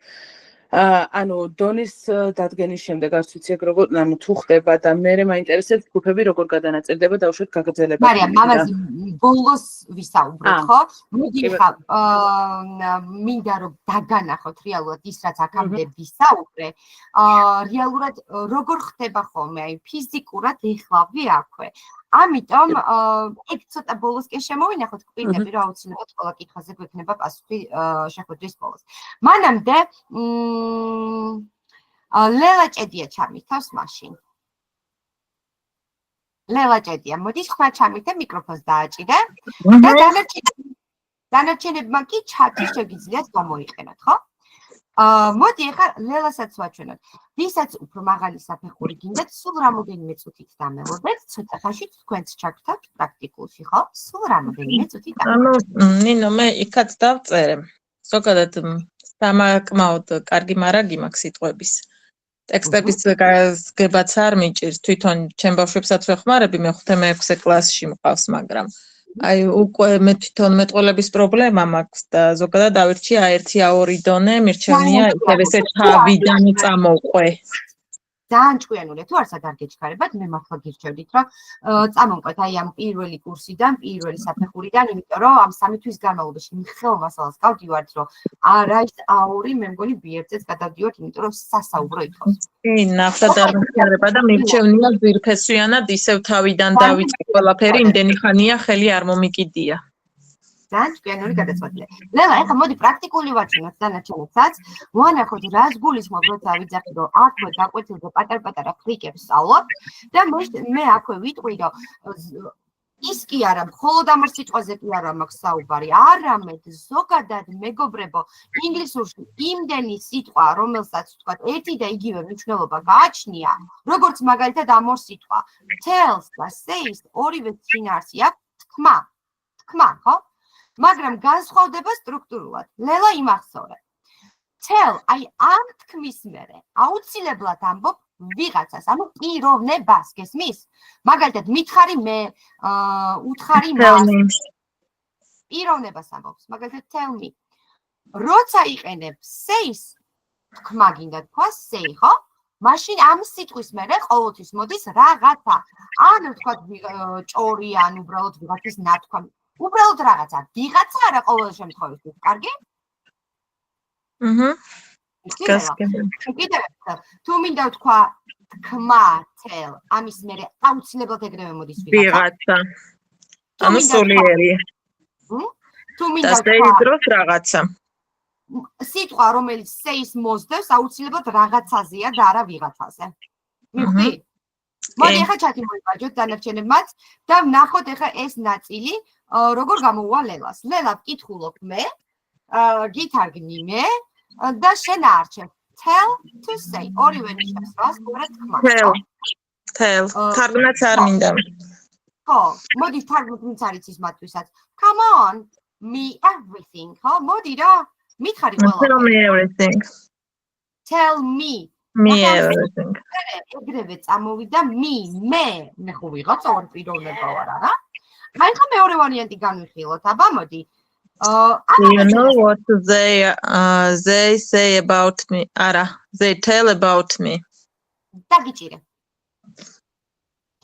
ანუ დონის დადგენის შემდეგ არც ვიცი ეგ როგორ ანუ თუ ხდება და მე მაინტერესებს ჯგუფები როგორ გადანაწილდება და უშუალოდ გაგრძელება მარიამ მამაზე ბოლოს ვისაუბროთ ხო მოდი ხა მინდა რომ დაგანახოთ რეალურად ის რაც აქამდე ვისაუბრე რეალურად როგორ ხდება ხოლმე აი ფიზიკურად ეხლავი აქვე ამიტომ ეგ ცოტა ბოლოსკენ შემოვინახოთ კვირები რა აუცილებლად ყველა კითხვაზე გვექნება პასუხი შეხვედრის ბოლოს. მანამდე ლელა ჭედია ჩამირთავს მაშინ. ლელა ჭედია, მოდის ხმა ჩამირთე მიკროფონს დააჭირე და დანარჩენებმა კი ჩატი შეგიძლიათ გამოიყენოთ, ხო? მოდი ახლა ლელასაც ვაჩვენოთ. ვისაც უფრო მაღალი საფეხური გინდათ, სულ რამოდენიმე წუთით დამელოდეთ, ცოტა ხანში თქვენც ჩაგთავთ პრაქტიკულში, ხო? სულ რამოდენიმე წუთით. ანუ ნინო მე იქაც დავწერე. ზოგადად სამაკმაოდ კარგი მარაგი მაქვს სიტყვების. ტექსტების გებაც არ მიჭირს, თვითონ ჩემ ბავშვებსაც ვეხმარები, მე 5-6 კლასში მყავს, მაგრამ აი უკვე მე თვითონ მეტყველების პრობლემა მაქვს და ზოგადად ავირჩია 1-2 დონე მირჩევნია ისევ ესე თავიდან წამოვყვე. ძალიან ჭკვიანურია თუ არც არ გეჩქარებათ მე მართლა გირჩევდით რომ წამოვყვეთ აი ამ პირველი კურსიდან პირველი საფეხურიდან იმიტომ რომ ამ 3 თვის განმავლობაში მიხეილ მასალას გავდივართ რომ არა ის აური მე მგონი ბიერთზეც გადავდივართ იმიტომ რომ სასაუბრო ითხოვს კი ნახოთ არ მიხარება და მირჩევნია ძვირფესვიანად ისევ თავიდან დავიწყე ყველაფერი იმდენი ხანია ხელი არ მომიკიდია ძალიან ჭკვიანური გადაწყვეტილება. ლელა, ეხლა მოდი პრაქტიკული ვაჩვენოთ დანარჩენებსაც. ვანახოთ რას გულისხმობ, როცა ავიძახი, რომ აქვე გაკვეთილზე პატარ-პატარა ხრიკებს სწავლობ და მე აქვე ვიტყვი, რომ ის კი არა, მხოლოდ ამ სიტყვაზე კი არა მაქვს საუბარი, არამედ ზოგადად მეგობრებო, ინგლისურში იმდენი სიტყვა, რომელსაც ვთქვათ, ერთი და იგივე მნიშვნელობა გააჩნია, როგორც მაგალითად ამ ორ სიტყვა. tells და says ორივე წინაარსი აქვს თქმა, ხო? მაგრამ განსხვავდება სტრუქტურულად. ლელა იმახსოვრე. tell, აი ამ თქმის მერე აუცილებლად ამბობ ვიღაცას, ანუ პიროვნებას, გესმის? მაგალითად, მითხარი მე, უთხარი მას. პიროვნებას ამბობს, მაგალითად, tell me. როცა იყენებ says, თქმა გინდა თქვა say, ხო? მაშინ ამ სიტყვის მერე ყოველთვის მოდის რაღაცა. ანუ თქვა ჭორი, ან უბრალოდ ვიღაცის ნათქვამი. უბრალოდ რაღაცა, ვიღაცა არა ყოველ შემთხვევაში, კარგი? კიდევ თუ მინდა ვთქვა თქმა tell, ამის მერე აუცილებლად ეგრევე მოდის ვიღაცა. ანუ სულიერი. თუ მინდა ვთქვა რაღაცა. სიტყვა, რომელიც says მოსდევს, აუცილებლად რაღაცაზეა და არა ვიღაცაზე. მივხვდი? მოდი ახლა ჩათი მოვიბაჯოთ დანარჩენებმაც და ვნახოთ ახლა ეს ნაწილი როგორ გამოვა ლელას. ლელა ვკითხულობ მე, გითარგმნი მე და შენ არჩევ. Tell to say. ორივე ნიშნავს რას, ყურე თქმა. Tell. თარგმნაც არ მინდა. ხო, მოდი თარგმნიც არის ის მათთვისაც. Come on, me everything. ხო, მოდი რა. მითხარი ყველა. Tell me everything. Tell me. Me everything. ეგრევე წამოვიდა მე ხო ვიღაც ორ პიროვნება ვარ არა? აი ხა მეორე ვარიანტი განვიხილოთ, აბა მოდი. Do you know what they say about me? Არა, they tell about me. დაგიჭირე.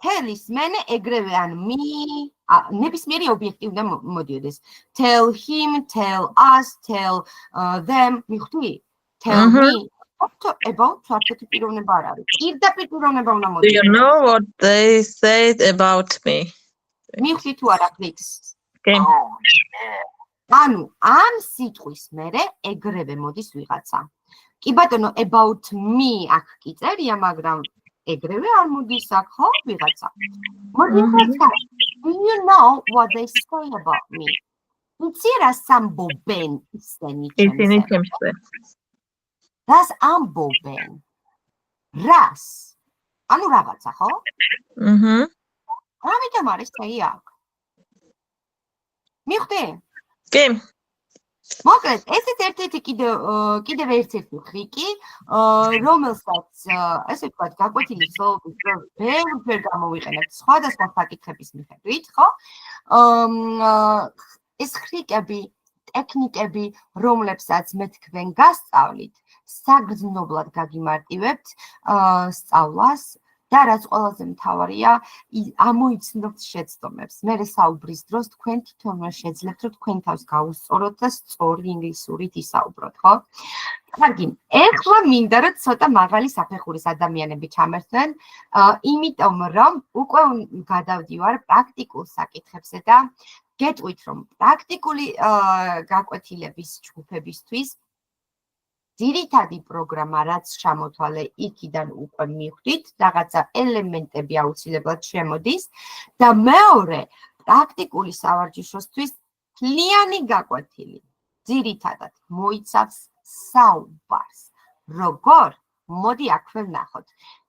Tell-ის მენე ეგრევე ან me, ნებისმიერი ობიექტი უნდა მოდიოდეს. Tell him, tell us, tell them, მიხვდი? Tell me. About საერთოდ პიროვნება არ არის. პირდაპირ პიროვნება უნდა Do you მოდიოდეს. know what they said about me? მიხვდი თუ არა, please. Okay. ანუ ამ სიტყვის მერე ეგრევე მოდის ვიღაცა. კი ბატონო, about me აქ კი წერია, მაგრამ ეგრევე არ მოდის აქ, ხო, ვიღაცა. მოდი ხარ. Do you know what they say about me? იცი რა სამბობენ ისინი ჩემზე. რას ამბობენ? რას? ანუ რაღაცა, ხო? ამიტომ არის წეი აქ. მიხვდი? კი. მოკლედ, ესეც ერთ-ერთი კიდევ ერთ-ერთი ხრიკი, რომელსაც ესე ვთქვათ, გაკვეთილი სლოვაკის დროს ბევრჯერ გამოვიყენებთ სხვადასხვა საკითხების მიხედვით, ხო? ეს ხრიკები, ტექნიკები, რომლებსაც მე თქვენ გასწავლით, საგრძნობლად გაგიმარტივებთ სწავლას და რაც ყველაზე მთავარია, ამოიცნობთ შეცდომებს. მე საუბრის დროს თქვენ თვითონვე შეძლებთ, რომ თქვენ თავს გაუსწოროთ და სწორი ინგლისურით ისაუბროთ, ხო? კარგი, ეხლა მინდა რომ ცოტა მაღალი საფეხურის ადამიანები ჩამერთვენ, იმიტომ რომ უკვე გადავდივარ პრაქტიკულ საკითხებზე და გეტყვით, რომ პრაქტიკული გაკვეთილების ჯგუფებისთვის ძირითადი პროგრამა, რაც ჩამოთვალე იქიდან უკვე მიხვდით, რაღაცა ელემენტები აუცილებლად შემოდის და მეორე პრაქტიკული სავარჯიშოსთვის მთლიანი გაკვეთილი ძირითადად მოიცავს საუბარს. როგორ? მოდი აქვე ვნახოთ.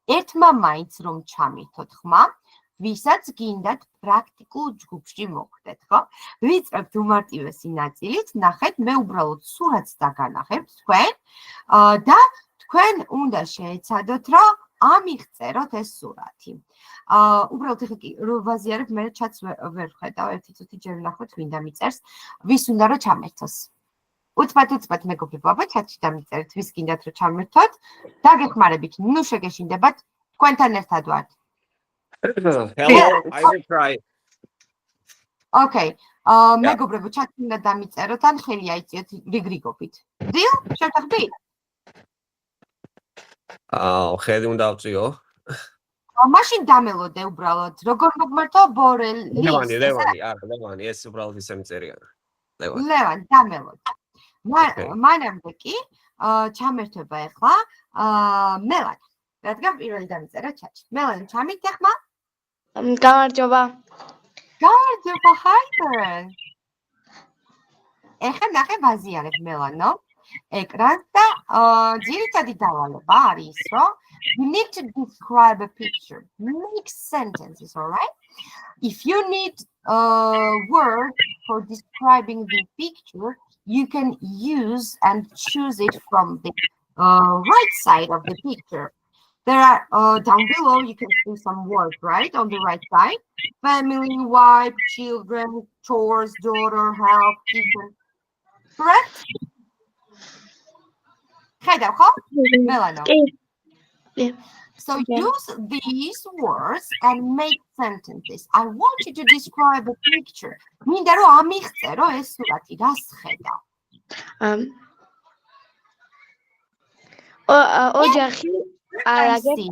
ერთმა მაინც რომ ჩამირთოთ ხმა, ვისაც გინდათ პრაქტიკულ ჯგუფში მოხვდეთ, ხო? ვიწყებთ უმარტივესი ნაწილით, ნახეთ, მე უბრალოდ სურათს დაგანახებთ თქვენ და თქვენ უნდა შეეცადოთ, რომ ამიღწეროთ ეს სურათი. უბრალოდ ეხლა კი რო ვაზიარებ, მე ჩატს ვერ ვხედავ, ერთი წუთი ჯერ ვნახოთ, ვინ დამიწერს, ვის უნდა რომ ჩამერთოს. უცბად მეგობრებო, აბა ჩატში დამიწერეთ, ვის გინდათ რომ ჩამერთოთ, დაგეხმარებით, ნუ შეგეშინდებათ, თქვენთან ერთად ვართ. Hello, I will try. Okay. მეგობრებო, ჩატში უნდა დამიწეროთ, ან ხელი აიწიოთ რიგრიგობით. დილ, შევთანხმდით? ხელი უნდა ავწიო. მაშინ დამელოდე უბრალოდ. როგორ მოგმართო ბორელი? ლევანი, ეს უბრალოდ ისე მიწერია. ლევან, დამელოდ. მანამდე კი ჩამერთვება ეხლა მელან. რადგან პირველი დამიწერა ჩატში. მელან, ჩამიგდე ხმა? გამარჯობა. გამარჯობა, ჰაიდან. ეხლა ნახე ვაზიარებ მელანო. ეკრანს და ძირითადი დავალება არის, რომ you need to describe a picture. Make sentences, all right? If you need a word for describing the picture, you can use and choose it from the right side of the picture. There are down below you can see some words, right? On the right side. Family, wife, children, chores, daughter, help, kitchen. Correct? ხედავ ხო? მელანო. So use these words and make sentences. I want you to describe a picture. მინდა რომ ამიღწერო ეს სურათი, რას ხედავ? ოჯახი არაგებს.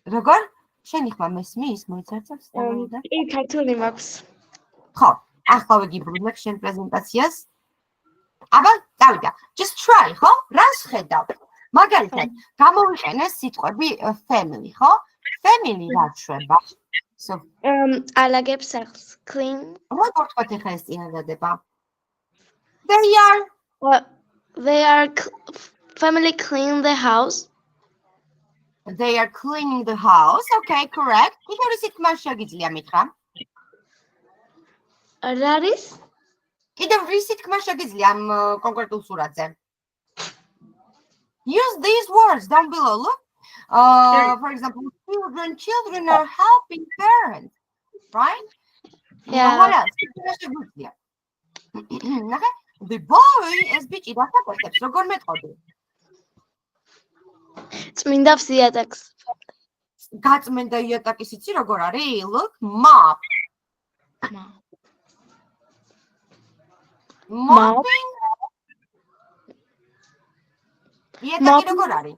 როგორ? შენი ხმა მესმის, მოიცარცავს და? კი, ქართული მაქვს. ხო, ახლა ვიგიბრუნებ შენ პრეზენტაციას. აბა, დავიდა. Just try, ხო? რას ხედავ? მაგალითად, გამოვიყენე სიტყვები family, ხო? Family რა შვება? So, ალაგებს სახლს. Clean. როგორ თქვათ ახლა ეს წინადადება? They are family clean the house. They are cleaning the house. Okay, correct. კიდევ რისი თქმა შეგიძლია მითხრა? რა არის? კიდევ რისი თქმა შეგიძლია ამ კონკრეტულ სურათზე? Use these words down below. Look. For example, children are helping parents, right? Yeah. What else? The boy is biჭი დასაკვეთებს, როგორ მეტყოდი? წმინდა სიატაკს. გაწმენდა იატაკის იცი როგორ არის? Look, mop. Mopping. იატაკი როგორ არის?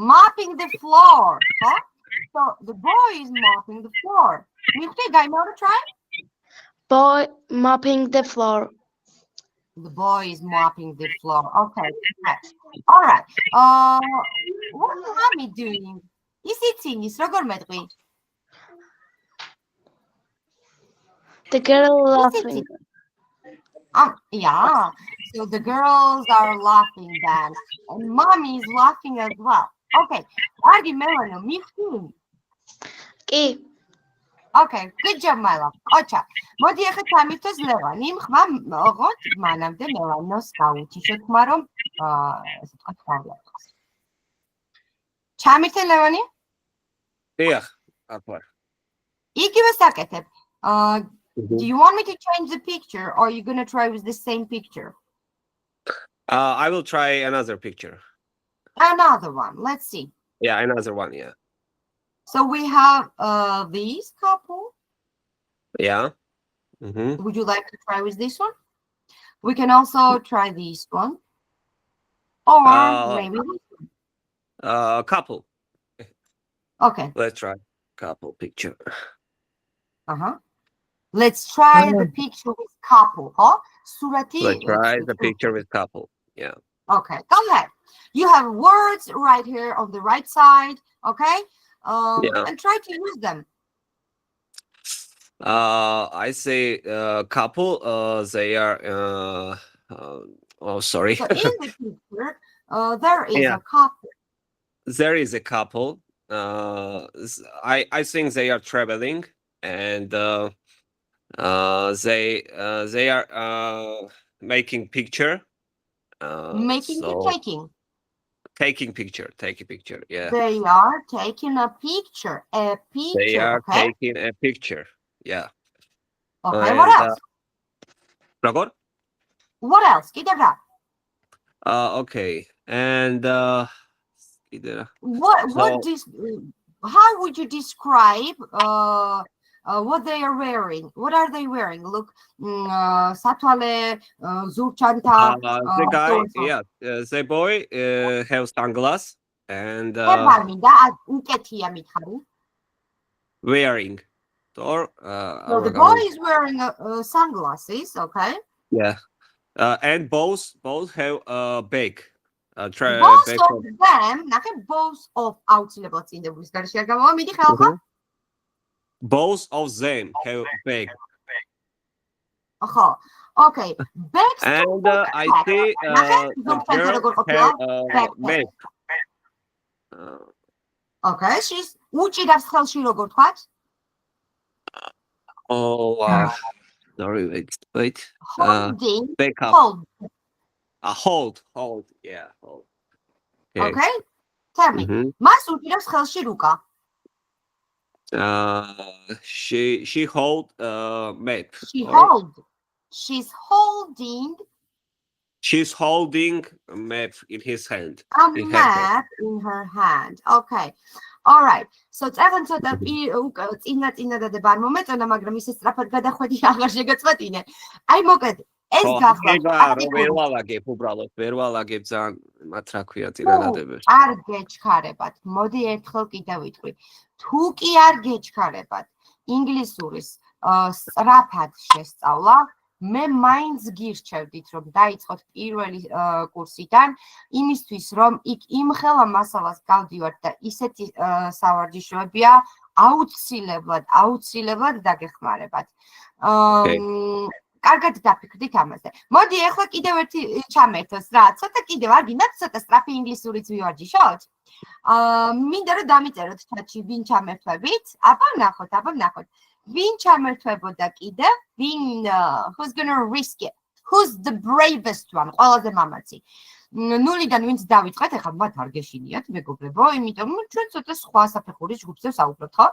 Mopping the floor, huh? So the boy is mopping the floor. მიხდი გაიმეორე try? Boy mopping the floor. The boy is mopping the floor. Okay. All right. What is mommy doing? Is it inis როგორ მეტყვი? The girl laughing. Yeah. So the girls are laughing then. And mommy is laughing as well. Okay. Argi melano, მიხდი? კი. Okay, good job, my love. Ocha. მოდი ახლა ჩამირთოს ლევანი. ხმა ოღონდ მანამდე მელანოს გავუთიშოთ, ხმა რომ ესე თქვა თავიაქვს. ჩამირთე ლევანი? დიახ, აქ ვარ. იგივე საკეთებ. Do you want me to change the picture or are you going to try with the same picture? I will try another picture. Another one. Let's see. Yeah, another one, yeah. So we have this couple. Yeah. Mm-hmm. Would you like to try with this one? We can also try this one. Or maybe this one. Couple. Okay. Let's try couple picture. Uh-huh. Let's try the picture with couple, huh? Surati. Let's try the picture with couple. Yeah. Okay, go ahead. You have words right here on the right side, okay? Yeah. And try to use them. I say couple. They are. Oh, sorry. So in the picture, there is Yeah. a couple. There is a couple. I think they are traveling, and they are making picture. Making so- or taking? Taking picture. Take a picture. Yeah. They are taking a picture. A picture. They are okay. taking a picture. Yeah. Okay. What and, else? Ragor? What else? კიდევ რა? Okay. And how would you describe what they are wearing? What are they wearing? Look, satwale, zurchanta. the guy, yeah, the boy have sunglasses and wearing. Or so the boy is wearing sunglasses, okay? Yeah. And both have a bag. Both of them, both of აუცილებლად წინ დებულის გარშე გამოვა, მიდი ხალხო. Both of them have bag. ხო. Okay. Bags. And I see the girl have map. Okay, she's უჭირავს ხელში როგორ თქვათ? Oh, sorry, wait. Holding. Back up. Hold. Hold. Yeah, hold. Okay. Tell me. Mhm. მას უჭირავს ხელში რუკა. She hold map. She's holding a map in his hand. a map in her hand. Okay. All right. So წევენ ცოტა წინა დადება არ მომეწონა, მაგრამ ისე სწრაფად გადახვედი აღარ შეგაწყვეტინე. აი მოკეთ ეს გახდა. ვერ ვალაგებ უბრალოდ, ვერ ვალაგებ ძალიან მათ რა ქვია წინადადებას. არ გეჩქარებათ. მოდი ერთხელ კიდევ ვიტყვი. თუ კი არ გეჩქარებათ ინგლისურის სწრაფად შესწავლა, მე მაინც გირჩევდით, რომ დაიწყოთ პირველი კურსიდან, იმისთვის, რომ იქ იმხელა მასალას გავდივართ და ისეთი სავარჯიშოებია აუცილებლად დაგეხმარებათ. კარგად დაფიქრდით ამაზე. მოდი ახლა კიდევ ერთი ჩამერთოს რა, ცოტა კიდევ არ გინდათ ცოტა სწრაფი ინგლისურიც ვივარჯიშოთ? მინდა რომ დამიწეროთ ჩატში ვინ ჩამერთვებით. აბა ვნახოთ. ვინ ჩამერთვებოდა კიდევ? ვინ who's going to risk it? Who's the bravest one? ყველაზე მამაცი. ნულიდან ვინც დავიწყეთ, ახლა მათ არ გეშინიათ, მეგობრებო, იმიტომ რომ ჩვენ ცოტა სხვა საფეხურის ჯგუფზე საუბრობთ, ხო?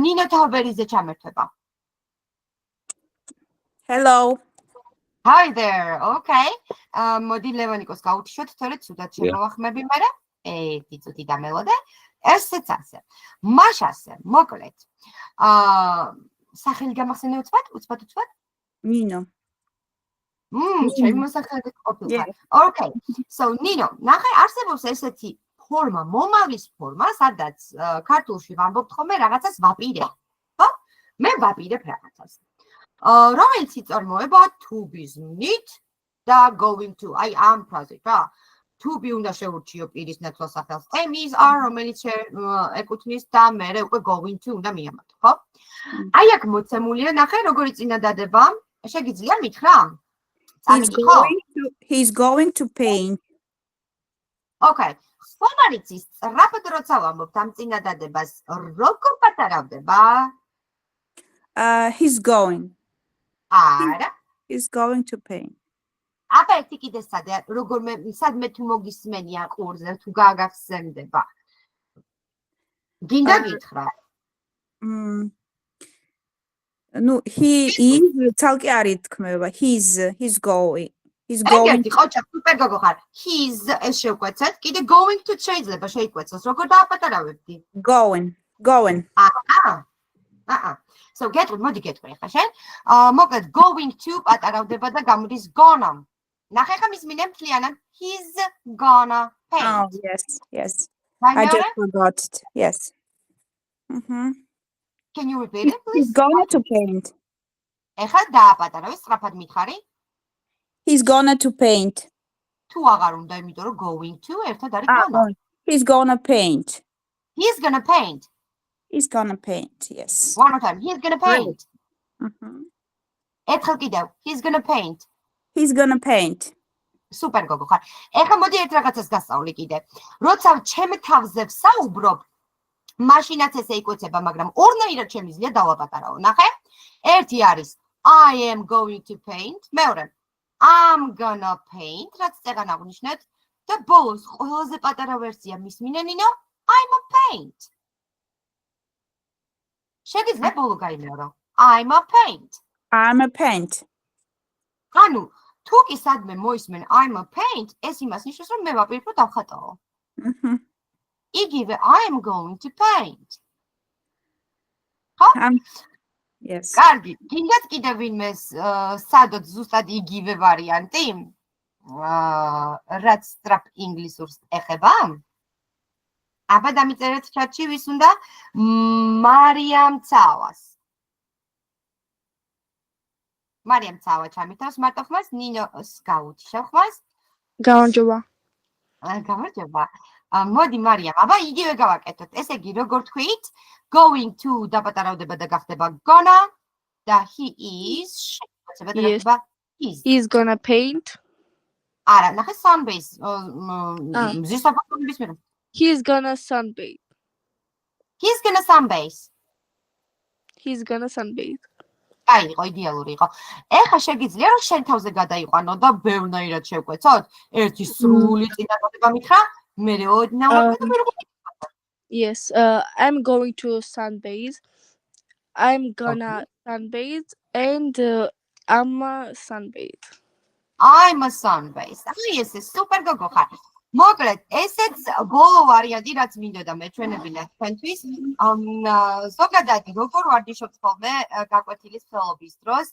ნინო თავბერიძე ჩამერთვება. Hello. Hi there. Okay. მოდი ლევანიკოს გავუთიშოთ, თორე ცუდად შემოვახმები მერე. ერთი წუთი დამელოდე. ესეც ასე. მაშასე, მოკლედ. სახელი გამახსენე უცბად? Nino. ჩემი მოსახელე ყოფილიყარ. Okay. So Nino, ნახე არსებობს ესეთი ფორმა, მომავლის ფორმა, სადაც ქართულში ვამბობთ ხოლმე რაღაცას ვაპირებ. ხო? მე ვაპირებ რაღაცას. რომელიც იწარმოება to be-ს ნით და going to. აი ამ ფრაზით რა. To be უნდა შეურჩიო პირის ნაცვლ სახელს. Is are რომელიც ეკუთვნის და მე უკვე going to უნდა მიამატო, ხო? აი აქ მოცემულია, ნახე როგორი წინადადება. შეგიძლია მითხრა? He's going to paint. Okay. ხომარიცის სწრაფად როცა ვამბობთ ამ წინადადებას, როგორ პატარავდება? He's going. არა. He's going to paint. აბა ერთი კიდე სადმე თუ მოგისმენია ყურზე თუ გაგახსენდება. გინდა გითხრა. No, he is ცალკე არ ითქმება. He's going. He's going. ყოჭა სუპერ გოგო ხარ. He's ეს შევკვეცეთ. კიდე going to შეიძლება შეიკვეცოს. როგორ დააპატარავებდი? Going. So მოდი გეტყვი ხა შენ. მოკლედ going to პატარავდება და გამოდის gonna. ნახე ხა მის მინე მთლიანად. He's gonna paint. Oh, yes. I just forgot it. Yes. Can you repeat it, please? He's going to paint. ეხლა დააპატარავე, სწრაფად მითხარი. He's gonna to paint. თუ აღარ უნდა, იმიტომ რომ going to ერთად არის gonna. He's gonna paint. He's gonna paint. He's gonna paint. Yes. One more time. He's gonna paint. ერთხელ კიდევ. He's gonna paint. He's gonna paint. Super გოგო ხარ. ეხლა მოდი ერთ რაღაცას გასწავლი კიდე. როცა ჩემ თავზე ვსაუბრობ, მაშინაც ესე იკვეცება, მაგრამ ორნაირად შემიძლია დავაპატარავო. ნახე? ერთი არის I am going to paint. მეორე I'm gonna paint. რაც წეგან აღნიშნეთ და ბოლოს ყველაზე პატარა ვერსია მის მინენინო I'm a paint. შეგიძლია ბოლო გაიმეორო. I'm a paint. I'm a paint. ანუ თუ კი სადმე მოისმენ I'm a paint, ეს იმას ნიშნავს, რომ მე ვაპირებ რომ დავხატაო. იგივე I am going to paint. Yes. კარგი, გინდათ კიდე ვინმე სადოთ ზუსტად იგივე ვარიანტი? რაც სწრაფ ინგლისურს ეხება? აბა დამიწერეთ ჩატში ვის უნდა? მარიამ წავას. მარიამ წავა ჩამითავს მარტო ხმას, ნინოს გაუთიშავ ხმას. გამარჯობა. გამარჯობა. მოდი მარიამ, აბა იგივე გავაკეთოთ. ესე იგი, როგორ თქვით? Going to დაპატარავდება და გახდება gonna და he is He's gonna paint. არა, ნახე sunbase. მზის საფუძვლების მიერ. He's gonna sunbathe. He's gonna sunbase. He's gonna sunbathe. აი, იყო იდეალური იყო. ეხლა შეგიძლია რომ შენ თავზე გადაიყვანო და ბევრნაირად შევკვეცოთ. ერთი სრული წინადადება მითხრა, მერე ოდნავად და მერე Yes, I'm going to sunbathe. I'm gonna sunbathe and I'm a sunbathe. I'm a sunbase. აი ესე სუპერ გოგო ხარ. მოკლედ, ესეც ბოლო ვარიანტი, რაც მინდოდა მე ჩვენებინა თქვენთვის. ზოგადად როგორ ვარჯიშობთ ხოლმე გაკვეთილის მსვლელობის დროს,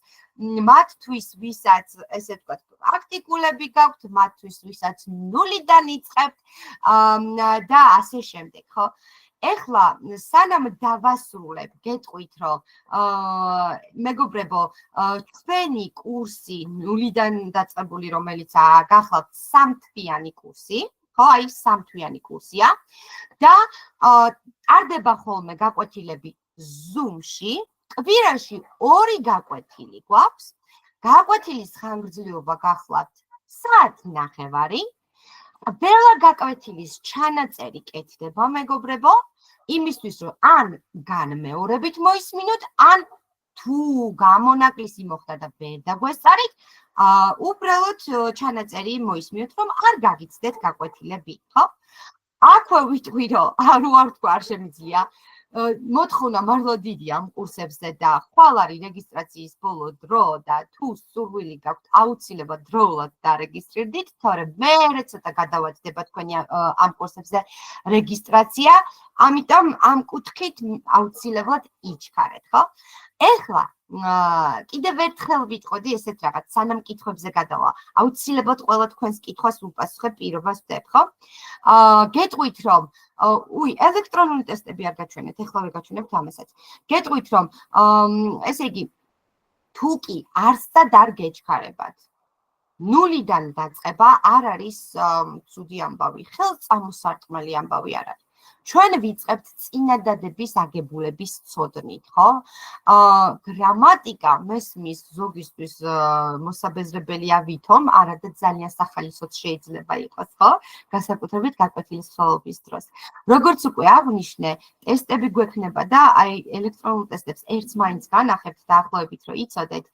მათთვის ვისაც ესე ვთქვათ, პრაქტიკულები გაქვთ, მათთვის ვისაც ნულიდან იწყებთ და ასე შემდეგ, ხო? ეხლა სანამ დავასრულებ, გეტყვით, რომ მეგობრებო, ჩვენი კურსი ნულიდან დაწყებული, რომელიც გახლავთ 3 თვიანი კურსი, ხო, აი 3 თვიანი კურსია და ტარდება ხოლმე გაკვეთილები Zoom-ში, კვირაში 2 გაკვეთილი გვაქვს. გაკვეთილის ხანგრძლივობა გახლავთ საათი-ნახევარი. ბელა გაკვეთილის ჩანაწერი კეთდება, მეგობრებო, იმისთვის, რომ ან განმეორებით მოისმინოთ, ან თუ გამონაკლისი მოხდა და ვერ დაგვესწარით, უბრალოდ ჩანაწერი მოისმინოთ, რომ არ გაგიცდეთ გაკვეთილები, ხო? აქვე ვიტყვი, რომ არ ვთქვა, არ შემიძლია. მოთხოვნა მართლა დიდია ამ კურსებზე და ხვალ არის რეგისტრაციის ბოლო დრო და თუ სურვილი გაქვთ, აუცილებლად დროულად დარეგისტრირდით, თორემ მერე ცოტა გადავაჯდება თქვენი ამ კურსებზე რეგისტრაცია, ამიტომ ამ კუთხით აუცილებლად იჩქარეთ, ხო? ეხლა კიდევ ერთხელ ვიტყოდი ესეთ რაღაც, სანამ კითხვებზე გადავა. აუცილებლად ყველა თქვენს კითხვას უპასუხებ, პირობას ვდებ, ხო? გეტყვით, რომ ელექტრონული ტესტები არ გაჩვენეთ, ეხლა ვერ გაჩვენებთ ამასაც. გეტყვით, რომ ესე იგი, თუ კი არსად არ გეჩქარებათ, ნულიდან დაწყება არ არის ცუდი ამბავი, ხელწამოსარტყმელი ამბავი არ არის. ჩვენ ვიწყებთ წინადადების აგებულების ცოდნით, ხო? გრამატიკა მესმის ზოგისთვის მოსაბეზრებელია ვითომ, არადა ძალიან სახალისოდ შეიძლება იყოს, ხო? განსაკუთრებით გაკვეთილის ხელობის დროს. როგორც უკვე აღვნიშნე, ტესტები გვექნება და აი ელექტრონულ ტესტებს ერთს მაინც განახებთ დაახლოებით, რომ იცოდეთ.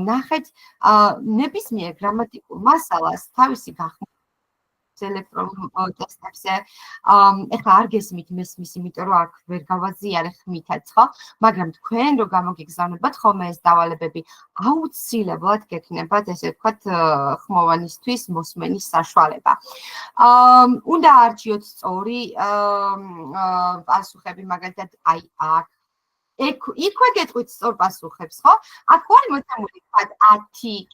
ნახეთ, ნებისმიერ გრამატიკულ მასალას თავისი გახმოვანება ელექტრონულ ტესტებზე. ეხლა არ გესმით მესმის, იმიტომ რომ აქ ვერ გავაზიარე ხმითაც, ხო? მაგრამ თქვენ რო გამოგიგზავნებათ ხოლმე ეს დავალებები, აუცილებლად გექნებათ, ესე ვთქვათ, ხმოვანისთვის მოსმენის საშუალება. უნდა არჩიოთ სწორი პასუხები, მაგალითად, აი აქ. იქვე გეტყვით სწორ პასუხებს, ხო? აქ ვარ მოცემული, ვთქვათ, 10.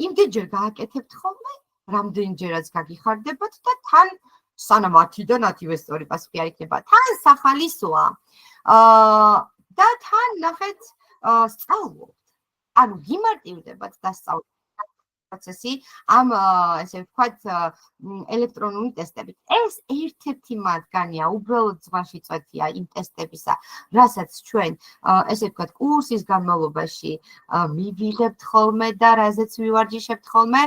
იმდენჯერ გააკეთებთ ხოლმე, რამდენჯერაც გაგიხარდებათ და თან სანამ 10-დან 10-ვე სწორი პასუხი აიქნება. თან სახალისოა. და თან ნახეთ, სწავლობთ. ანუ გიმარტივდებათ დასწავლის პროცესი ამ ესე ვთქვათ ელექტრონული ტესტებით. ეს ერთ-ერთი მათგანია, უბრალოდ ზღვაში წვეთია იმ ტესტებისა, რასაც ჩვენ ესე ვთქვათ კურსის განმავლობაში მივიღებთ ხოლმე და რაზეც ვივარჯიშებთ ხოლმე,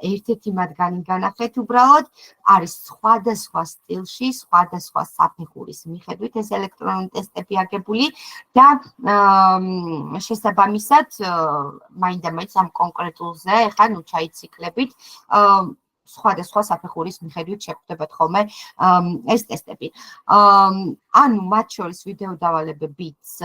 ერთ-ერთი მათგანი განახეთ უბრალოდ, არის სხვადასხვა სტილში, სხვადასხვა საფეხურის მიხედვით ეს ელექტრონული ტესტები აგებული და შესაბამისად მაინდა-მაინც ამ კონკრეტულზე ხა ნუ ჩაიციკლებით სხვადასხვა საფეხურის მიხედვით შეხვდებათ ხოლმე ეს ტესტები. ანუ მათ შორის ვიდეო დავალებებიც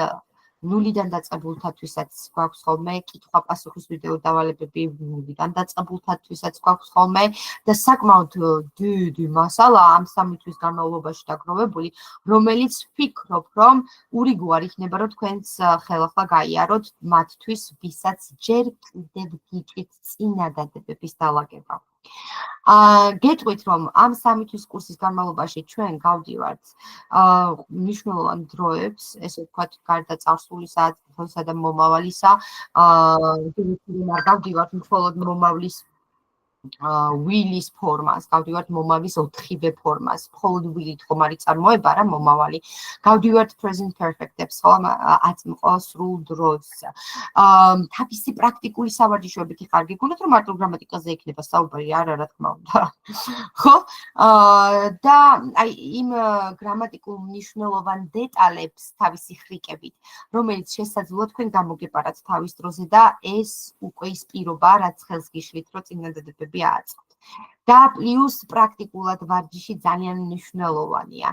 ნულიდან დაწყებულთათვისაც გვაქვს ხოლმე, კითხვა-პასუხის ვიდეო დავალებები ნულიდან დაწყებულთათვისაც გვაქვს ხოლმე და საკმაოდ დიდი მასალა ამ 3 თვის განმავლობაში დაგროვებული, რომელიც ვფიქრობ, რომ ურიგوار იქნება, რომ თქვენს ხელახლა გაიაროთ მათთვის, ვისაც ჯერ კიდევ გიჭირთ წინადადებების დალაგება. გეტყვით, რომ ამ 3 თვის კურსის განმავლობაში ჩვენ გავდივართ მნიშვნელოვან დროებს, ესე ვთქვათ, გარდა წარსულისა, თვისა და მომავალისა, არ გავდივართ მხოლოდ მომავლის ვილის ფორმას, გავდივართ მომავლის 4-ვე ფორმას, მხოლოდ ვილით ხომ არის წარმოება რა მომავალი. გავდივართ present perfect-ებს, ხო, აწმყო სრულ დროს. თავისი პრაქტიკული სავარჯიშოებითი ხარგი გქონდათ, რომ მარტო გრამატიკაზე იქნება საუბარი, რა თქმა უნდა. ხო? და აი იმ გრამატიკულ მნიშვნელოვან დეტალებს თავისი ხრიკებით, რომელიც შესაძლოა თქვენ გამოგეპარათ თავის დროზე და ეს უკვე ის პირობა, რაც ხელს გიშლით, რომ წინადადებები აწყობთ. და პლუს პრაქტიკულად ვარჯიში ძალიან მნიშვნელოვანია.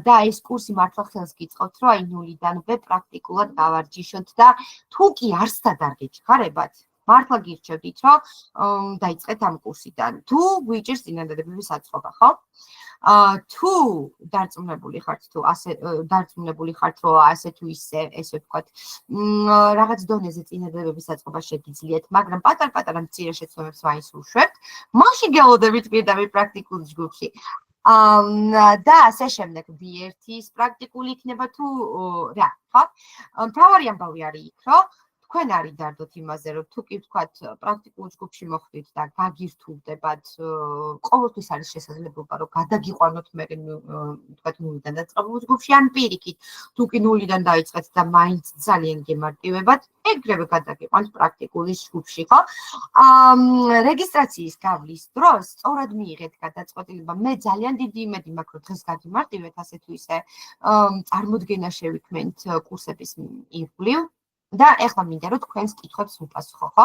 და ეს კურსი მართლა ხელს გიწყობთ, რომ აი ნულიდანვე პრაქტიკულად გავარჯიშოთ და თუ კი არსად არ გეჩქარებათ, მართლა გირჩევდით, რომ დაიწყეთ ამ კურსიდან. თუ გვიჭირს წინადადებების აწყობა, ხო? თუ დარწმუნებული ხართ, რომ ასე თუ ისე, ესე ვთქვათ, რაღაც დონეზე წინადადებების აწყობა შეგიძლიათ, მაგრამ პატარ-პატარა მცირე შეცდომებს მაინც უშვებთ, მაშინ გელოდებით პირდაპირ პრაქტიკულ ჯგუფში. და ასე შემდეგ B1-ის პრაქტიკული იქნება თუ რა, ხო? მთავარი ამბავი არის იქ, რომ თქვენ არ იდარდოთ იმაზე, რომ თუ კი ვთქვათ პრაქტიკულ ჯგუფში მოხვდით და გაგირთულდებათ, ყოველთვის არის შესაძლებლობა, რომ გადაგიყვანოთ მე ვთქვათ ნულიდან დაწყებულ ჯგუფში, ან პირიქით, თუ კი ნულიდან დაიწყეთ და მაინც ძალიან გემარტივებათ, ეგრევე გადაგიყვანთ პრაქტიკულის ჯგუფში, ხო? რეგისტრაციის გავლის დროს სწორად მიიღეთ გადაწყვეტილება. მე ძალიან დიდი იმედი მაქვს, რომ დღეს გაგიმარტივეთ, ასე თუ ისე წარმოდგენა შევიქმნით კურსების ირგვლივ. და ეხლა მინდა რომ თქვენს კითხვებს ვუპასუხო, ხო?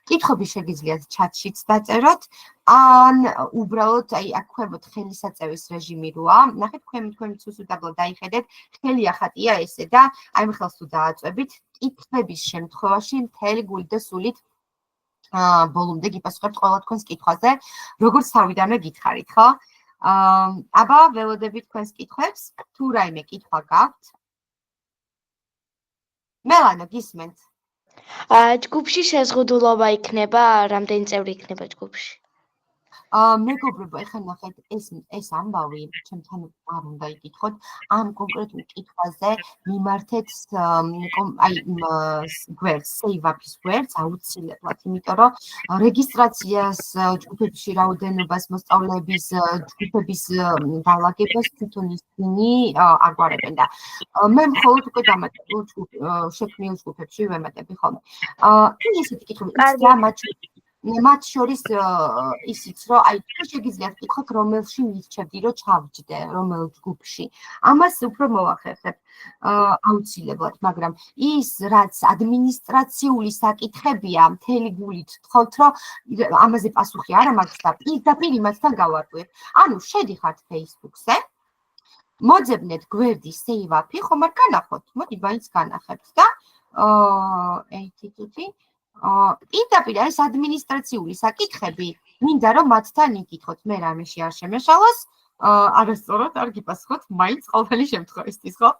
კითხვები შეგიძლიათ ჩატშიც დაწეროთ, ან უბრალოდ აი აქ ქვემოთ ხელისაწევის რეჟიმი როა. ნახეთ, თქვენიც უსუდაბლად დაიხედეთ, ხელი ახატია ესე და აი ამ ხელს თუ დააწვევით, კითხვების შემთხვევაში მთელი გულით და სულით ბოლომდე გიპასუხებთ ყველა თქვენს კითხვაზე, როგორც თავიდანვე გითხარით, ხო? აბა ველოდებით თქვენს კითხვებს, თუ რაიმე კითხვა გაქვთ. მელანო, გისმენთ? ჯგუფში შეზღუდულობა იქნება, რამდენი წევრი იქნება ჯგუფში? მეგობრებო, ეხლა ნახეთ, ეს ამბავი ჩემთან არ უნდა იკითხოთ, ამ კონკრეტულ კითხვაზე მიმართეთ აი გვერდს, save up-ის გვერდს აუცილებლად, იმიტომ რომ რეგისტრაციას, ჯგუფებში რაოდენობას, მოსწავლეების ჯგუფების დალაგებას თვითონ ისინი აგვარებენ და მე მხოლოდ უკვე დამატებულ შექმნილ ჯგუფებში ვემატები ხოლმე. ესეთი კითხვები ისაა მათ შორის ისიც, რომ აი თუ შეგიძლიათ ვკითხოთ, რომელში მირჩევდი, რომ ჩავჯდე, რომელ ჯგუფში. ამას უფრო მოვახერხებ აუცილებლად, მაგრამ ის, რაც ადმინისტრაციული საკითხებია, მთელი გულით თხოვთ, რომ ამაზე პასუხი არ მაქვს და პირდაპირ იმასთან გავარკვიეთ. ანუ შედიხართ Facebook-ზე, მოძებნეთ გვერდი save up-ი, ხომ არ განახოთ? მოდი მაინც განახებთ და პირდაპირ ეს ადმინისტრაციული საკითხები, მინდა რომ მათთან იკითხოთ, მე რამეში არ შემეშალოს, არასწორად არ გიპასუხოთ, მაინც ყოველი შემთხვევისთვის, ხო?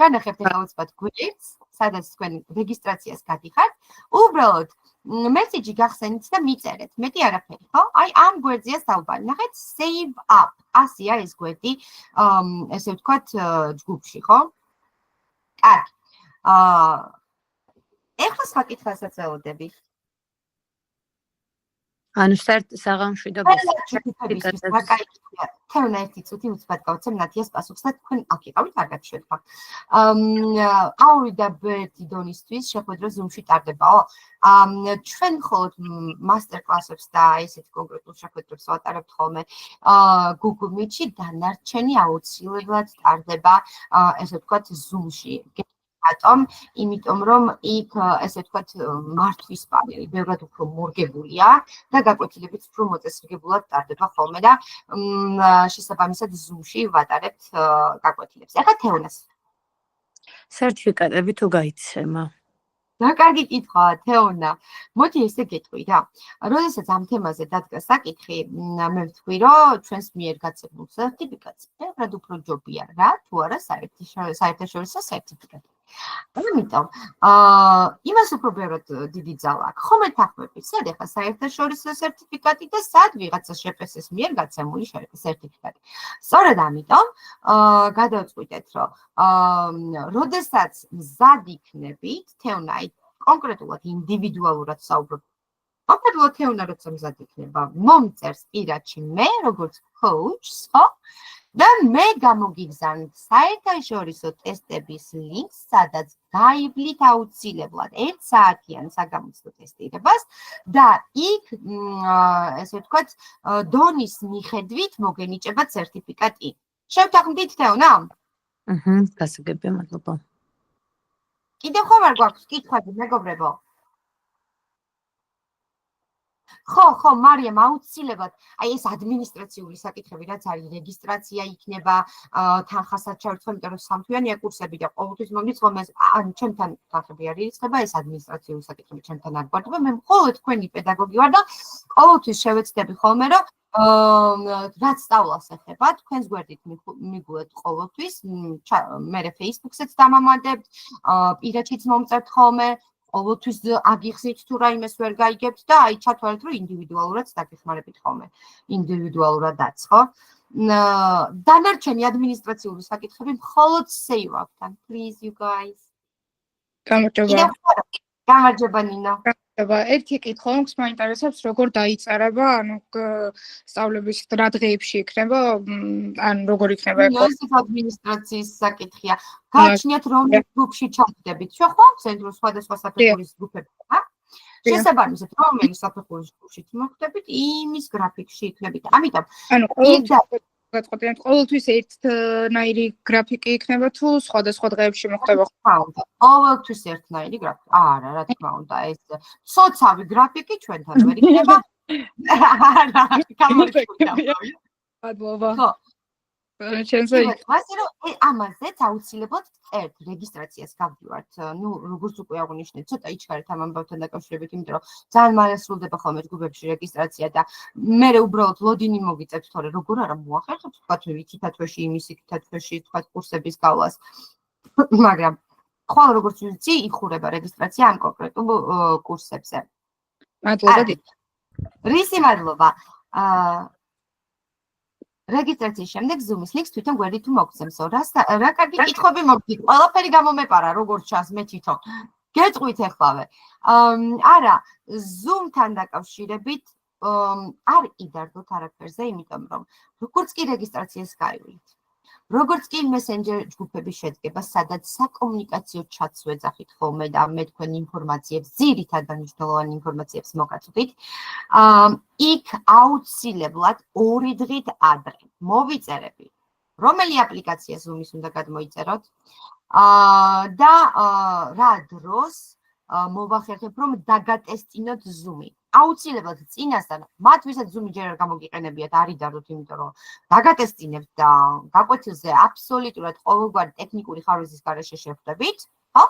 განახებთ ეხლა უცბად გვერდს, სადაც თქვენ რეგისტრაციას გადიხართ, უბრალოდ მესიჯი გახსენით და მიწერეთ, მეტი არაფერი, ხო? აი ამ გვერდზეა საუბარი. ნახეთ, save up, ასია ეს გვერდი, ესე ვთქვათ, ჯგუფში, ხო? კარგი. ეხლა სხვა კითხვასაც ველოდები. ანუ საღამშვიდობის თეონა ერთი წუთი უცბად გავცემ ნათიას პასუხს და თქვენ აქ იყავით, არ გაგიშვებთ. აური და ბერტი დონისთვის შეხვედრა Zoom-ში ტარდებაო? ჩვენ მხოლოდ მასტერ კლასებს და ესეთ კონკრეტულ შეხვედრებს ვატარებთ ხოლმე Google Meet-ში, დანარჩენი აუცილებლად ტარდება, ესე ვთქვათ, Zoom-ში. რატომ? იმიტომ რომ იქ ესე ვთქვათ მართვის პანელი ბევრად უფრო მორგებულია და გაკვეთილებით უფრო მოწესრიგებულად ტარდება ხოლმე და შესაბამისად Zoom-ში ვატარებთ გაკვეთილებს. ეხლა თეონას. სერტიფიკატები თუ გაიცემა? რა კარგი კითხვაა, თეონა. მოდი ესე გეტყვი რა. როდესაც ამ თემაზე დადგა საკითხი, მე ვთქვი, რომ ჩვენს მიერ გაცემულ სერტიფიკატს ბევრად უფრო ჯობია რა, თუ არა საერთაშორისო სერტიფიკატი. ამიტომ იმას უფრო ბევრად დიდი ძალა აქვს. ხომ ეთანხმებით, სად ეხლა საერთაშორისო სერტიფიკატი და სად ვიღაცა შეფესის მიერ გაცემული სერტიფიკატი. სწორედ ამიტომ გადავწყვიტეთ, რომ როდესაც მზად იქნებით, თეონა, კონკრეტულად ინდივიდუალურად საუბრობ. კონკრეტულად თეონა როცა მზად იქნება, მომწერს პირადში მე, როგორც coach-ს, ხო? და მე გამოგიგზავნით საერთაშორისო ტესტების ლინკს, სადაც გაივლით აუცილებლად 1 საათიან საგამოცდო ტესტირებას და იქ, ესე ვთქვათ, დონის მიხედვით მოგენიჭებათ სერტიფიკატი. შევთანხმდით, თეონა? გასაგებია, მადლობა. კიდევ ხომ არ გვაქვს კითხვები, მეგობრებო? ხო, მარიამ, აუცილებლად, აი ეს ადმინისტრაციული საკითხები, რაც არის რეგისტრაცია იქნება, თანხასაც ჩავარცხო, იმიტომ რომ სამთვიანია კურსები და ყოველთვის მომდის ხოლმე, ან ჩემთან თანხები არ ირიცხება, ეს ადმინისტრაციული საკითხები ჩემთან არ გვარდება, მე მხოლოდ თქვენი პედაგოგი ვარ და ყოველთვის შევეცდები ხოლმე, რომ რაც სწავლას ეხება, თქვენს გვერდით მიგულეთ ყოველთვის, მე Facebook-საც დამამატებთ, პირადშიც მომწერთ ხოლმე, ყოველთვის აგიხსნით თუ რაიმეს ვერ გაიგებთ და აი ჩათვალეთ, რომ ინდივიდუალურად დაგეხმარებით ხოლმე. ინდივიდუალურადაც, ხო? დანარჩენი ადმინისტრაციული საკითხები მხოლოდ save-თან. Please you guys. გამარჯობა. გამარჯობა ნინო. ერთი კითხვა მაქვს, მაინტერესებს როგორ დაიწერება, ანუ სწავლების რა დღეებში იქნება, ან როგორ იქნება ეს ადმინისტრაციის საკითხია. გააჩნიათ რომელ ჯგუფში ჩავდებით. ჩვენ ხო სხვადასხვა საფეხურის ჯგუფები ხარ? შესაბამისად, რომელი საფეხურის ჯგუფში მოხვდებით, იმის გრაფიკში იქნებით. ამიტომ ანუ ყოველთვის ერთნაირი გრაფიკი იქნება თუ სხვადასხვა დღეებში მოხდება? ყოველთვის ერთნაირი გრაფიკი. არა, რა თქმა უნდა, ეს ცოცავი გრაფიკი ჩვენთან ვერ იქნება. არა, გამორჩეულია. მადლობა. ხო. ჩემზე ასე რომ ამაზეც აუცილებლად ერთ რეგისტრაციას გავდივართ. ნუ როგორც უკვე აღნიშნეთ, ცოტა იჩქარეთ ამ ამბავთან დაკავშირებით, იმიტომ რომ ძალიან მალე სრულდება ხოლმე ჯგუფებში რეგისტრაცია და მე უბრალოდ ლოდინი მოგიწევთ, თორე როგორ არა მოახერხებთ, თქვათ იქითა თვეში, იმის იქითა თვეში, თქვათ კურსების გავლას. მაგრამ ხოლმე როგორც ვიცი, იხურება რეგისტრაცია ამ კონკრეტულ კურსებზე. მადლობა. რისი მადლობა. რეგისტრაციის შემდეგ Zoom-ის ლინკს თვითონ გვერდით თუ მოგცემსო. რა კარგი კითხვები მოგდით. ყველაფერი გამომეპარა, როგორც ჩანს მე თვითონ. გეტყვით ეხლავე. არა, Zoom-თან დაკავშირებით არ იდარდოთ არაფერზე, იმიტომ რომ როგორც კი რეგისტრაციას გაივლით, როგორც კი Messenger ჯგუფები შედგება, სადაც საკომუნიკაციო ჩატს ვეძახით ხოლმე და მე თქვენ ინფორმაციებს, ძირითად და მნიშვნელოვან ინფორმაციებს მოგაწვდით, იქ აუცილებლად 2 დღით ადრე მოვიწერები, რომელი აპლიკაცია Zoom-ის უნდა გადმოიწეროთ და რა დროს მოვახერხებ, რომ დაგატესტინოთ Zoom-ი. აუცილებლად წინასწარ მათ ვისაც Zoom-ი ჯერ არ გამოგიყენებიათ, არ იდარდოთ, იმიტომ რომ დაგატესტინებთ და გაკვეთილზე აბსოლუტურად ყოველგვარი ტექნიკური ხარვეზის გარეშე შეხვდებით, ხო?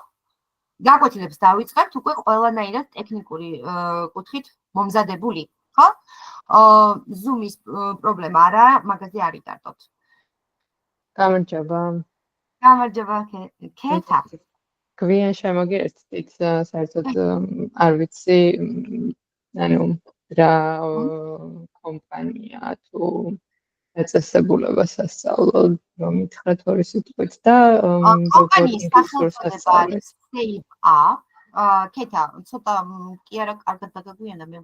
გაკვეთილებს დავიწყებთ უკვე ყველანაირად ტექნიკური კუთხით მომზადებული, ხო? Zoom-ის პრობლემა არა, მაგაზე არ იდარდოთ. გამარჯობა. გამარჯობა, ქეთა. გვიან შემოგიერთდით, საერთოდ არ ვიცი, ანუ რა კომპანია თუ წესებულება სასწავლო რომ მითხრათ ორი სიტყვით და კომპანიის სახელწოდება არის Save Up. ქეთა, ცოტა კი არა კარგად დაგაგვიანა მე.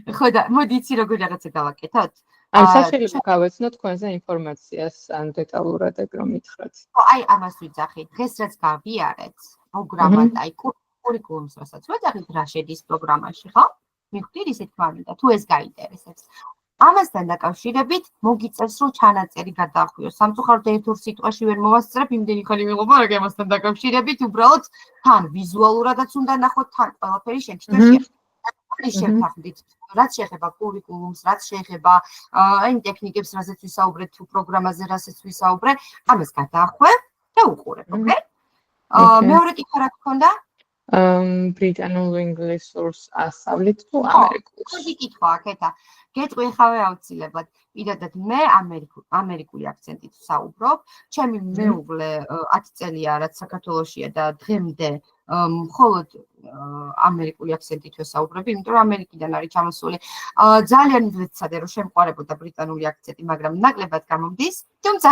ხო და მოდი იცი როგორ რაღაცა გავაკეთოთ. ან შეიძლება გავეცნო თქვენზე ინფორმაციას ან დეტალურად ეგ რომ მითხრათ. ხო, აი ამას ვიძახით. დღეს რაც გავიარეთ, პროგრამა და აი კურიკულუმს რასაც ვეძახით, რა შედის პროგრამაში, ხო? მივხვდი ისე თქმა უნდა, თუ ეს გაინტერესებს. ამასთან დაკავშირებით მოგიწევს რომ ჩანაწერი გადაახვიოს. სამწუხაროდ ერთ-ორ სიტყვაში ვერ მოვასწრებ, იმდენი ხანი მიღობა, მაგრამ ამასთან დაკავშირებით უბრალოდ თან ვიზუალურადაც უნდა ნახოთ, თან ყველაფერი შეგჭირდა შევთანხმდით. რაც შეეხება კურიკულუმს, რაც შეეხება აი ტექნიკებს, რასაც ვისაუბრეთ, თუ პროგრამაზე რასაც ვისაუბრე, ამას გადაახვევ და უყურებ, ოკეი? მეორე კითხვა რა გქონდა? ბრიტანულ ინგლისურს ასწავლით თუ ამერიკულს? ხუთი კითხვაა, ქეთა. გეტყვი ხავე აუცილებლად. პირადად მე ამერიკული აქცენტით ვსაუბრობ. ჩემი მეუღლე 10 წელია რაც საქართველოშია და დღემდე მხოლოდ ამერიკული აქცენტით ვსაუბრები, იმიტომ რომ ამერიკიდან არის ჩამოსული. ძალიან ვეცადე რომ შემყარებოდა ბრიტანული აქცენტი, მაგრამ ნაკლებად გამომდის. თუმცა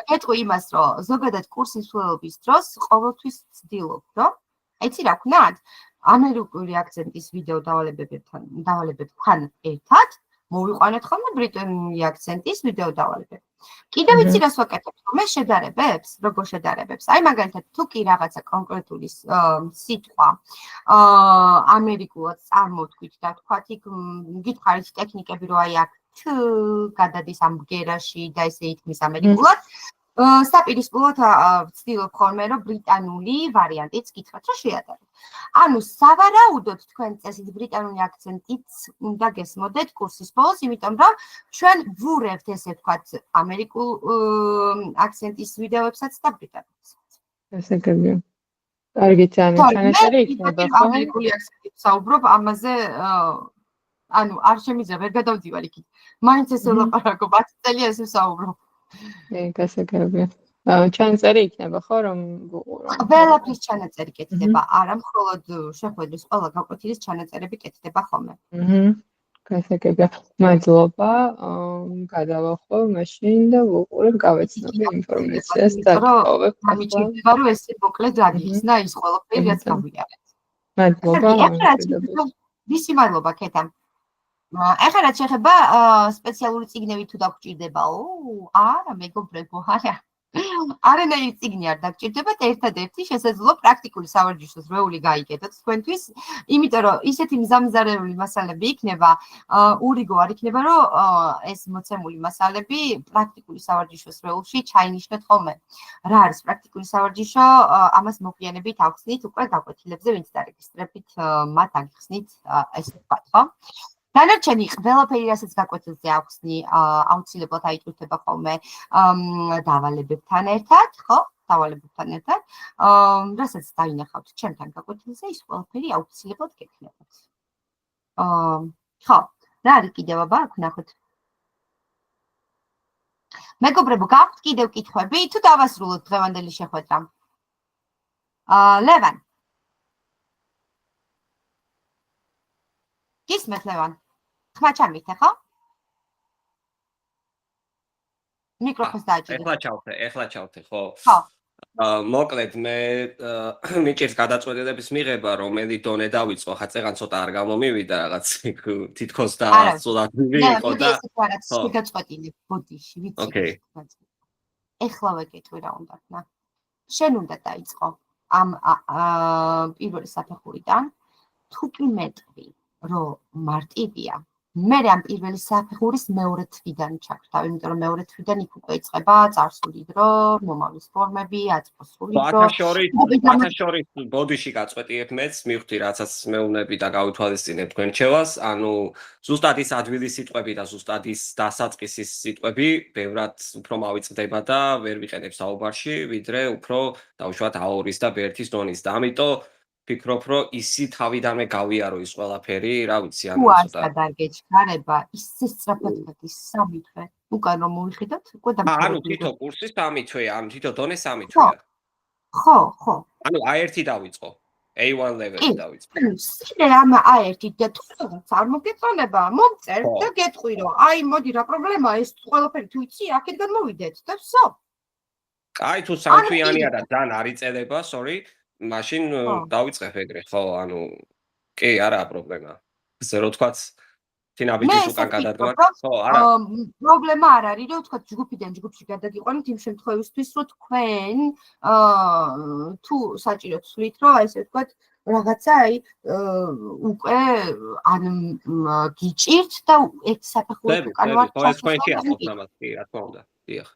გეტყვი იმას, რომ ზოგადად კურსის მსვლელობის დროს ყოველთვის ვცდილობ, რომ აიცი რა ვქნათ? ამერიკული აქცენტის ვიდეო დავალებებთან ერთად მოვიყვანეთ ხოლმე ბრიტანული აქცენტის ვიდეო დავალებები. კიდევ ვიცი რას ვაკეთებ, მე შედარებებს, როგორ შედარებებს. აი მაგალითად, თუ კი რაღაცა კონკრეტული სიტყვა ამერიკულად წარმოვთქვით და თქვათ იქ გითხარით ტექნიკები, რომ აი აქ თ გადადის ამ ბგერაში და ესე ითქმის ამერიკულად. საპირისპიროდ ვცდილობ ხოლმე რომ ბრიტანული ვარიანტიც გითხრათ რომ შეადაროთ. ანუ სავარაუდოდ თქვენ წესით ბრიტანული აქცენტით უნდა გესმოდეთ კურსის ბოლოს, იმიტომ რომ ჩვენ ვურევთ ესე ვთქვათ ამერიკულ აქცენტის ვიდეოებსაც და ბრიტანულსაც. ესე გებია. კარგით, ანუ ჩანაწერი იქნება ხო? ამერიკული აქცენტით საუბრობ ამაზე ანუ არ შემიძლია ვერ გადავდივარ იქით. მაინც ესე ვლაპარაკობ 10 წელია ესე ვსაუბრობ. გასაგებია. ჩანაწერი იქნება ხო რომ ყველაფრის ჩანაწერი კეთდება, არა მხოლოდ შეხვედრის ყველა გაკვეთილის ჩანაწერები კეთდება ხოლმე. გასაგებია. მადლობა. გადავახო მაშინ და ვუყურებ, გავეცნობ ინფორმაციას და გტოვებ ახლა. ამიჩნდება რომ ესე მოკლედ აღიხსნა ის ყველაფერი რაც გავიარეთ. მადლობა. ვისი მადლობა ქეთა. ახლა რაც შეეხება სპეციალური წიგნები თუ დაგჭირდებაო? არა, მეგობრებო, არა. არანაირი წიგნი არ დაგჭირდებათ, ერთადერთი შესაძლოა პრაქტიკული სავარჯიშოს რეული გაიგეთოთ თქვენთვის, იმიტომ რომ ისეთი მზამზარეული მასალები იქნება, ურიგო არ იქნება, რომ ეს მოცემული მასალები პრაქტიკული სავარჯიშოს რეულში ჩაინიშნოთ ხოლმე. რა არის პრაქტიკული სავარჯიშო? ამას მოგვიანებით ავხსნით უკვე გაკვეთილებზე, ვინც დარეგისტრებით, მათ აღიხსნით ესე ვთქვათ, ხო? დანარჩენი ყველაფერი, რასაც გაკვეთილზე ავხსნი, აუცილებლად აიტვირთება ხოლმე დავალებებთან ერთად, ხო? დავალებებთან ერთად, რასაც დაინახავთ ჩემთან გაკვეთილზე, ის ყველაფერი აუცილებლად გექნებათ. ხო, რა არის კიდევ აბა, აქ ვნახოთ. მეგობრებო, გაქვთ კიდევ კითხვები, თუ დავასრულოთ დღევანდელი შეხვედრა? ლევან. გისმენთ ლევან? ხმა ჩამირთე, ხო? მიკროფონს დააჭირე. ეხლა ჩავთე, ხო? ხო. მოკლედ მე მიჭირს გადაწყვეტილების მიღება, რომელი დონე დავიწყო, ხა წეგან ცოტა არ გამომივიდა რაღაც თითქოს და სულად მივიღო და გადაწყვეტილებ ბოდიში, ვიცი. ეხლავე გეტყვი რა უნდა ხნა. შენ უნდა დაიწყო ამ პირველი საფეხურიდან, თუ კი მეტყვი რომ მარტივია, მე ამ პირველი საფეხურის მეორე თვიდან ჩაგრთავ, იმიტომ რომ მეორე თვიდან იქ უკვე იწყება წარსული დრო, მომავლის ფორმები, აწმოსული დრო. ბათაშორის ბოდიში გაწყვეტიებ მეც, მივხვდი რაცაც მეუბნები და გავითვალისწინებ თქვენ რჩევას, ანუ ზუსტად ის ადვილი სიტყვები და ზუსტად ის დასაწყისის სიტყვები ბევრად უფრო მავიწყდება და ვერ ვიყენებ საუბარში, ვიდრე უფრო დავუშვათ A2-ის და B1-ის დონის და ამიტომ ფიქრობ, რომ ისი თავიდანვე გავიარო ის ყველაფერი, რა ვიცი, ანუ ცოტა. თუ არ გადარგეჩქარება, ისე სწრაფად გადის 3 თვე. უკან რომ მოვიხიდოთ, უკვე დამთავრებული. ანუ თითო კურსი 3 თვეა, ანუ თითო დონე 3 თვეა. ხო, ხო. ანუ A1 დავიწყო. A1 level-ი დავიწყო. ანუ სიდე ამ A1 და თუ რაღაც არ მოგეწონება, მომწერ და გეტყვი რომ აი მოდი რა პრობლემაა ეს ყველაფერი თუ იცი, აქედან მოვიდეთ და ვსო. აი თუ 3 თვიანია და ძალიან არ იწელება, sorry. მაშინ დავიწყებ ეგრე, ხო, ანუ კი, არაა პრობლემა. ესე რომ თქვაც თინაბიჯის უკან გადადგარ, ხო, არა. პრობლემა არ არის, რომ თქვაც ჯგუფიდან ჯგუფში გადაგიყვანოთ იმ შემთხვევისთვის, რომ თქვენ თუ საჭიროდ ვთვლით, რომ ესე ვთქვათ, რაღაცა აი უკვე ან გიჭირთ და ერთ საფეხურით უკან ვარ. ხო, ეს თქვენში ახოთ ამას, კი, რა თქმა უნდა. დიახ.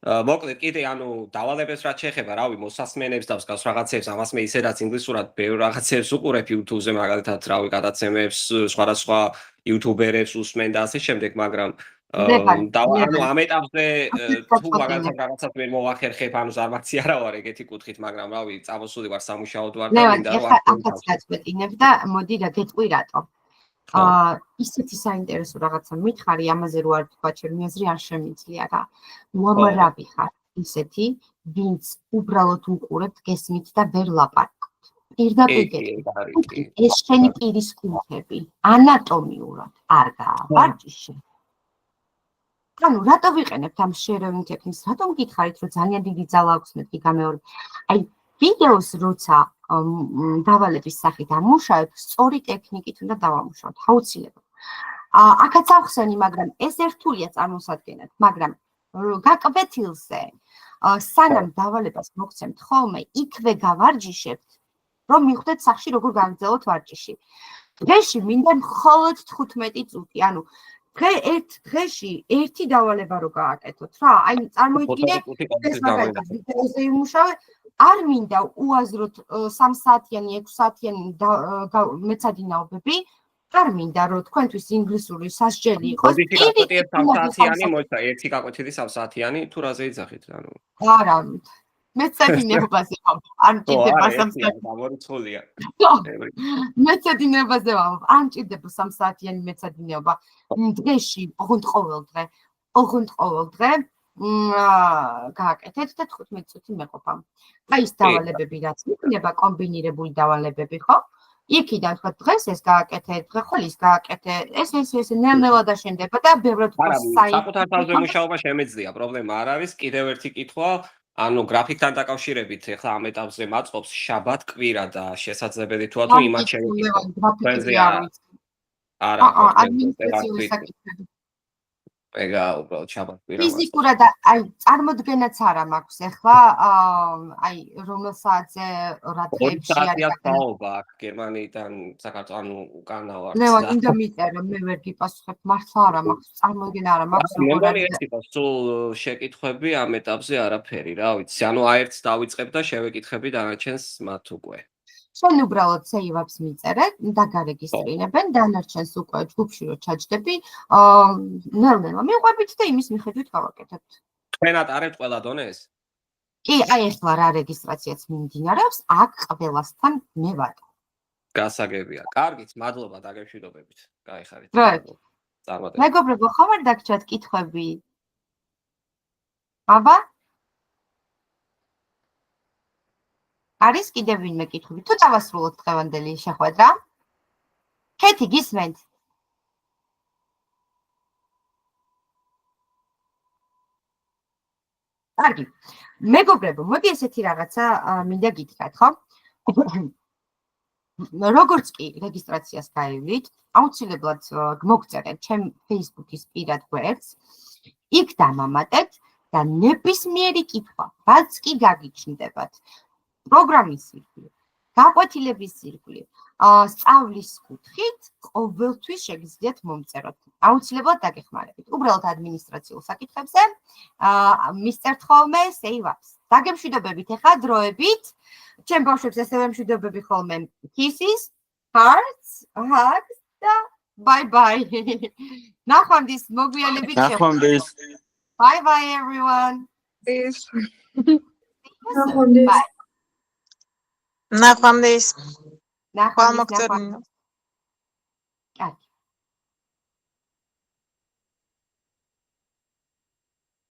მოკლედ კიდე ანუ დავალებებს რაც შეეხება, რავი, მოსასმენებს და მსგავს რაღაცებს, ამას მე ისედაც ინგლისურად ბევრ რაღაცებს უყურებ YouTube-ზე, მაგალითად, რავი, გადაცემებს, სხვადასხვა YouTuber-ებს უსმენ და ასე შემდეგ, მაგრამ ანუ ამ ეტაპზე თუ მაგალითად რაღაცას ვერ მოვახერხებ, ანუ ზარმაცი არა ვარ ეგეთი კუთხით, მაგრამ რავი, წამოსული ვარ სამუშაოდ ვარ და მინდა რომ ახაც გაწყვეტინებ და მოდი რა გეტყვი რატო. ისეთი საინტერესო რაღაცა მითხარი, ამაზე რო არ თქვა ჩემი აზრი არ შემიძლია რა. უამრავი ხარ ისეთი, ვინც უბრალოდ უყურებთ, გესმით და ვერ ლაპარაკობთ. პირდაპირ ეს შენი პირის კუნთები ანატომიურად არ გაავარჯიშე. ანუ რატო ვიყენებთ ამ sharing techniques? რატომ გითხარით, რომ ძალიან დიდი ძალა აქვს მეთქი გამეორებ? აი ვიდეოს როცა დავალების სახით ამუშავებ, სწორი ტექნიკით უნდა დავამუშავოთ, აუცილებლად. აქაც ავხსენი, მაგრამ ეს ერთულია წარმოსადგენად, მაგრამ გაკვეთილზე სანამ დავალებას მოგცემთ ხოლმე, იქვე გავარჯიშებთ, რომ მიხვდეთ სახში როგორ გავგრძელოთ ვარჯიში. დღეში მინდა მხოლოდ 15 წუთი, ანუ დღეში ერთი დავალება რო გააკეთოთ რა, აი წარმოიდგინე ეს მაგალითად ვიდეოზე იმუშავე, არ მინდა უაზროდ 3 საათიანი, 6 საათიანი მეცადინაობები, არ მინდა რომ თქვენთვის ინგლისური სასჯელი იყოს. მოდი გაკეთეთ 3 საათიანი, მოიცა ერთი გაკვეთილი 3 საათიანი, თუ რაზე იძახით, ანუ არა, მეცადინეობაზე ვამბობ, ან ჭირდება 3 საათიანი. გამორიცხულია. მეცადინეობაზე ვამბობ, ან ჭირდება 3 საათიანი მეცადინეობა. დღეში, ოღონდ ყოველ დღე გააკეთეთ და 15 წუთი მეყოფა. აი ეს დავალებები რაც იქნება კომბინირებული დავალებები, ხო? იქიდან თქვა დღეს ეს გააკეთე, დღე ხოლის გააკეთე, ეს ნელ-ნელა დაშენდება და ბევრად არა, გვასაი. საკუთარ თავზე მუშაობა შემეძლია, პრობლემა არ არის. კიდევ ერთი კითხვა, ანუ გრაფიკთან დაკავშირებით ახლა ამ ეტაპზე მაწყობს შაბათ კვირა და შესაძლებელი თუა თუ იმათ შევიკითხო. თქვენზე არა, ადმინისტრაციული საკითხები. ეგა უბრალოდ შაბათ კვირა. ფიზიკურად აი წარმოდგენაც არა მაქვს ახლა აი რომელ საათზე რა დღეებში არის საუბარი აქ გერმანიიდან საქართველოს ანუ უკანა ვარ. ნევა უნდა მიწერო მე ვერ გიპასუხებ მართლა არა მაქვს წარმოდგენა არა მაქვს როგორ არის ეს სულ შეკითხვები ამ ეტაპზე არაფერი რა ვიცი ანუ აერთს დავიწყებ და შევეკითხები დანარჩენს მათ უკვე შენ უბრალოდ სეივაპს მიწერე და გარეგისტრირებენ დანარჩენს უკვე ჯგუფში რო ჩაჯდები ნელ-ნელა მიყვებით და იმის მიხედვით გავაკეთებთ თქვენ ატარებთ ყველა დონეს კი აი ახლა რა რეგისტრაციაც მიმდინარეობს აქ ყველასთან მე ვარ გასაგებია კარგით მადლობა დაგემშვიდობებით გაიხარით წარმატებით მეგობრებო ხომ არ დაგჭათ კითხვები აბა არის კიდევ ვინმე კითხვები თუ დავასრულოთ დღევანდელი შეხვედრა ქეთი გისმენთ კარგი მეგობრებო მოდი ესეთი რაღაცა მინდა გითხრათ ხო როგორც კი რეგისტრაციას გაივლით აუცილებლად მოგწერეთ ჩემ Facebook-ის პირად გვერდს იქ დამამატეთ და ნებისმიერი კითხვა რაც კი გაგიჩნდებათ პროგრამის ირგვლივ, გაკვეთილების ირგვლივ, სწავლის კუთხით ყოველთვის შეგიძლიათ მომწეროთ. აუცილებლად დაგეხმარებით. უბრალოდ ადმინისტრაციულ საკითხებზე მისწერთ ხოლმე save-ups. დაგემშვიდობებით ახლა დროებით. ჩემ ბავშვებს ასევე მშვიდობები ხოლმე kisses, hearts, hugs და bye bye. ნახვამდის მოგვიანებით ნახვამდის. Bye bye everyone. ნახვამდის. ნახვამდის. ნახვამდის.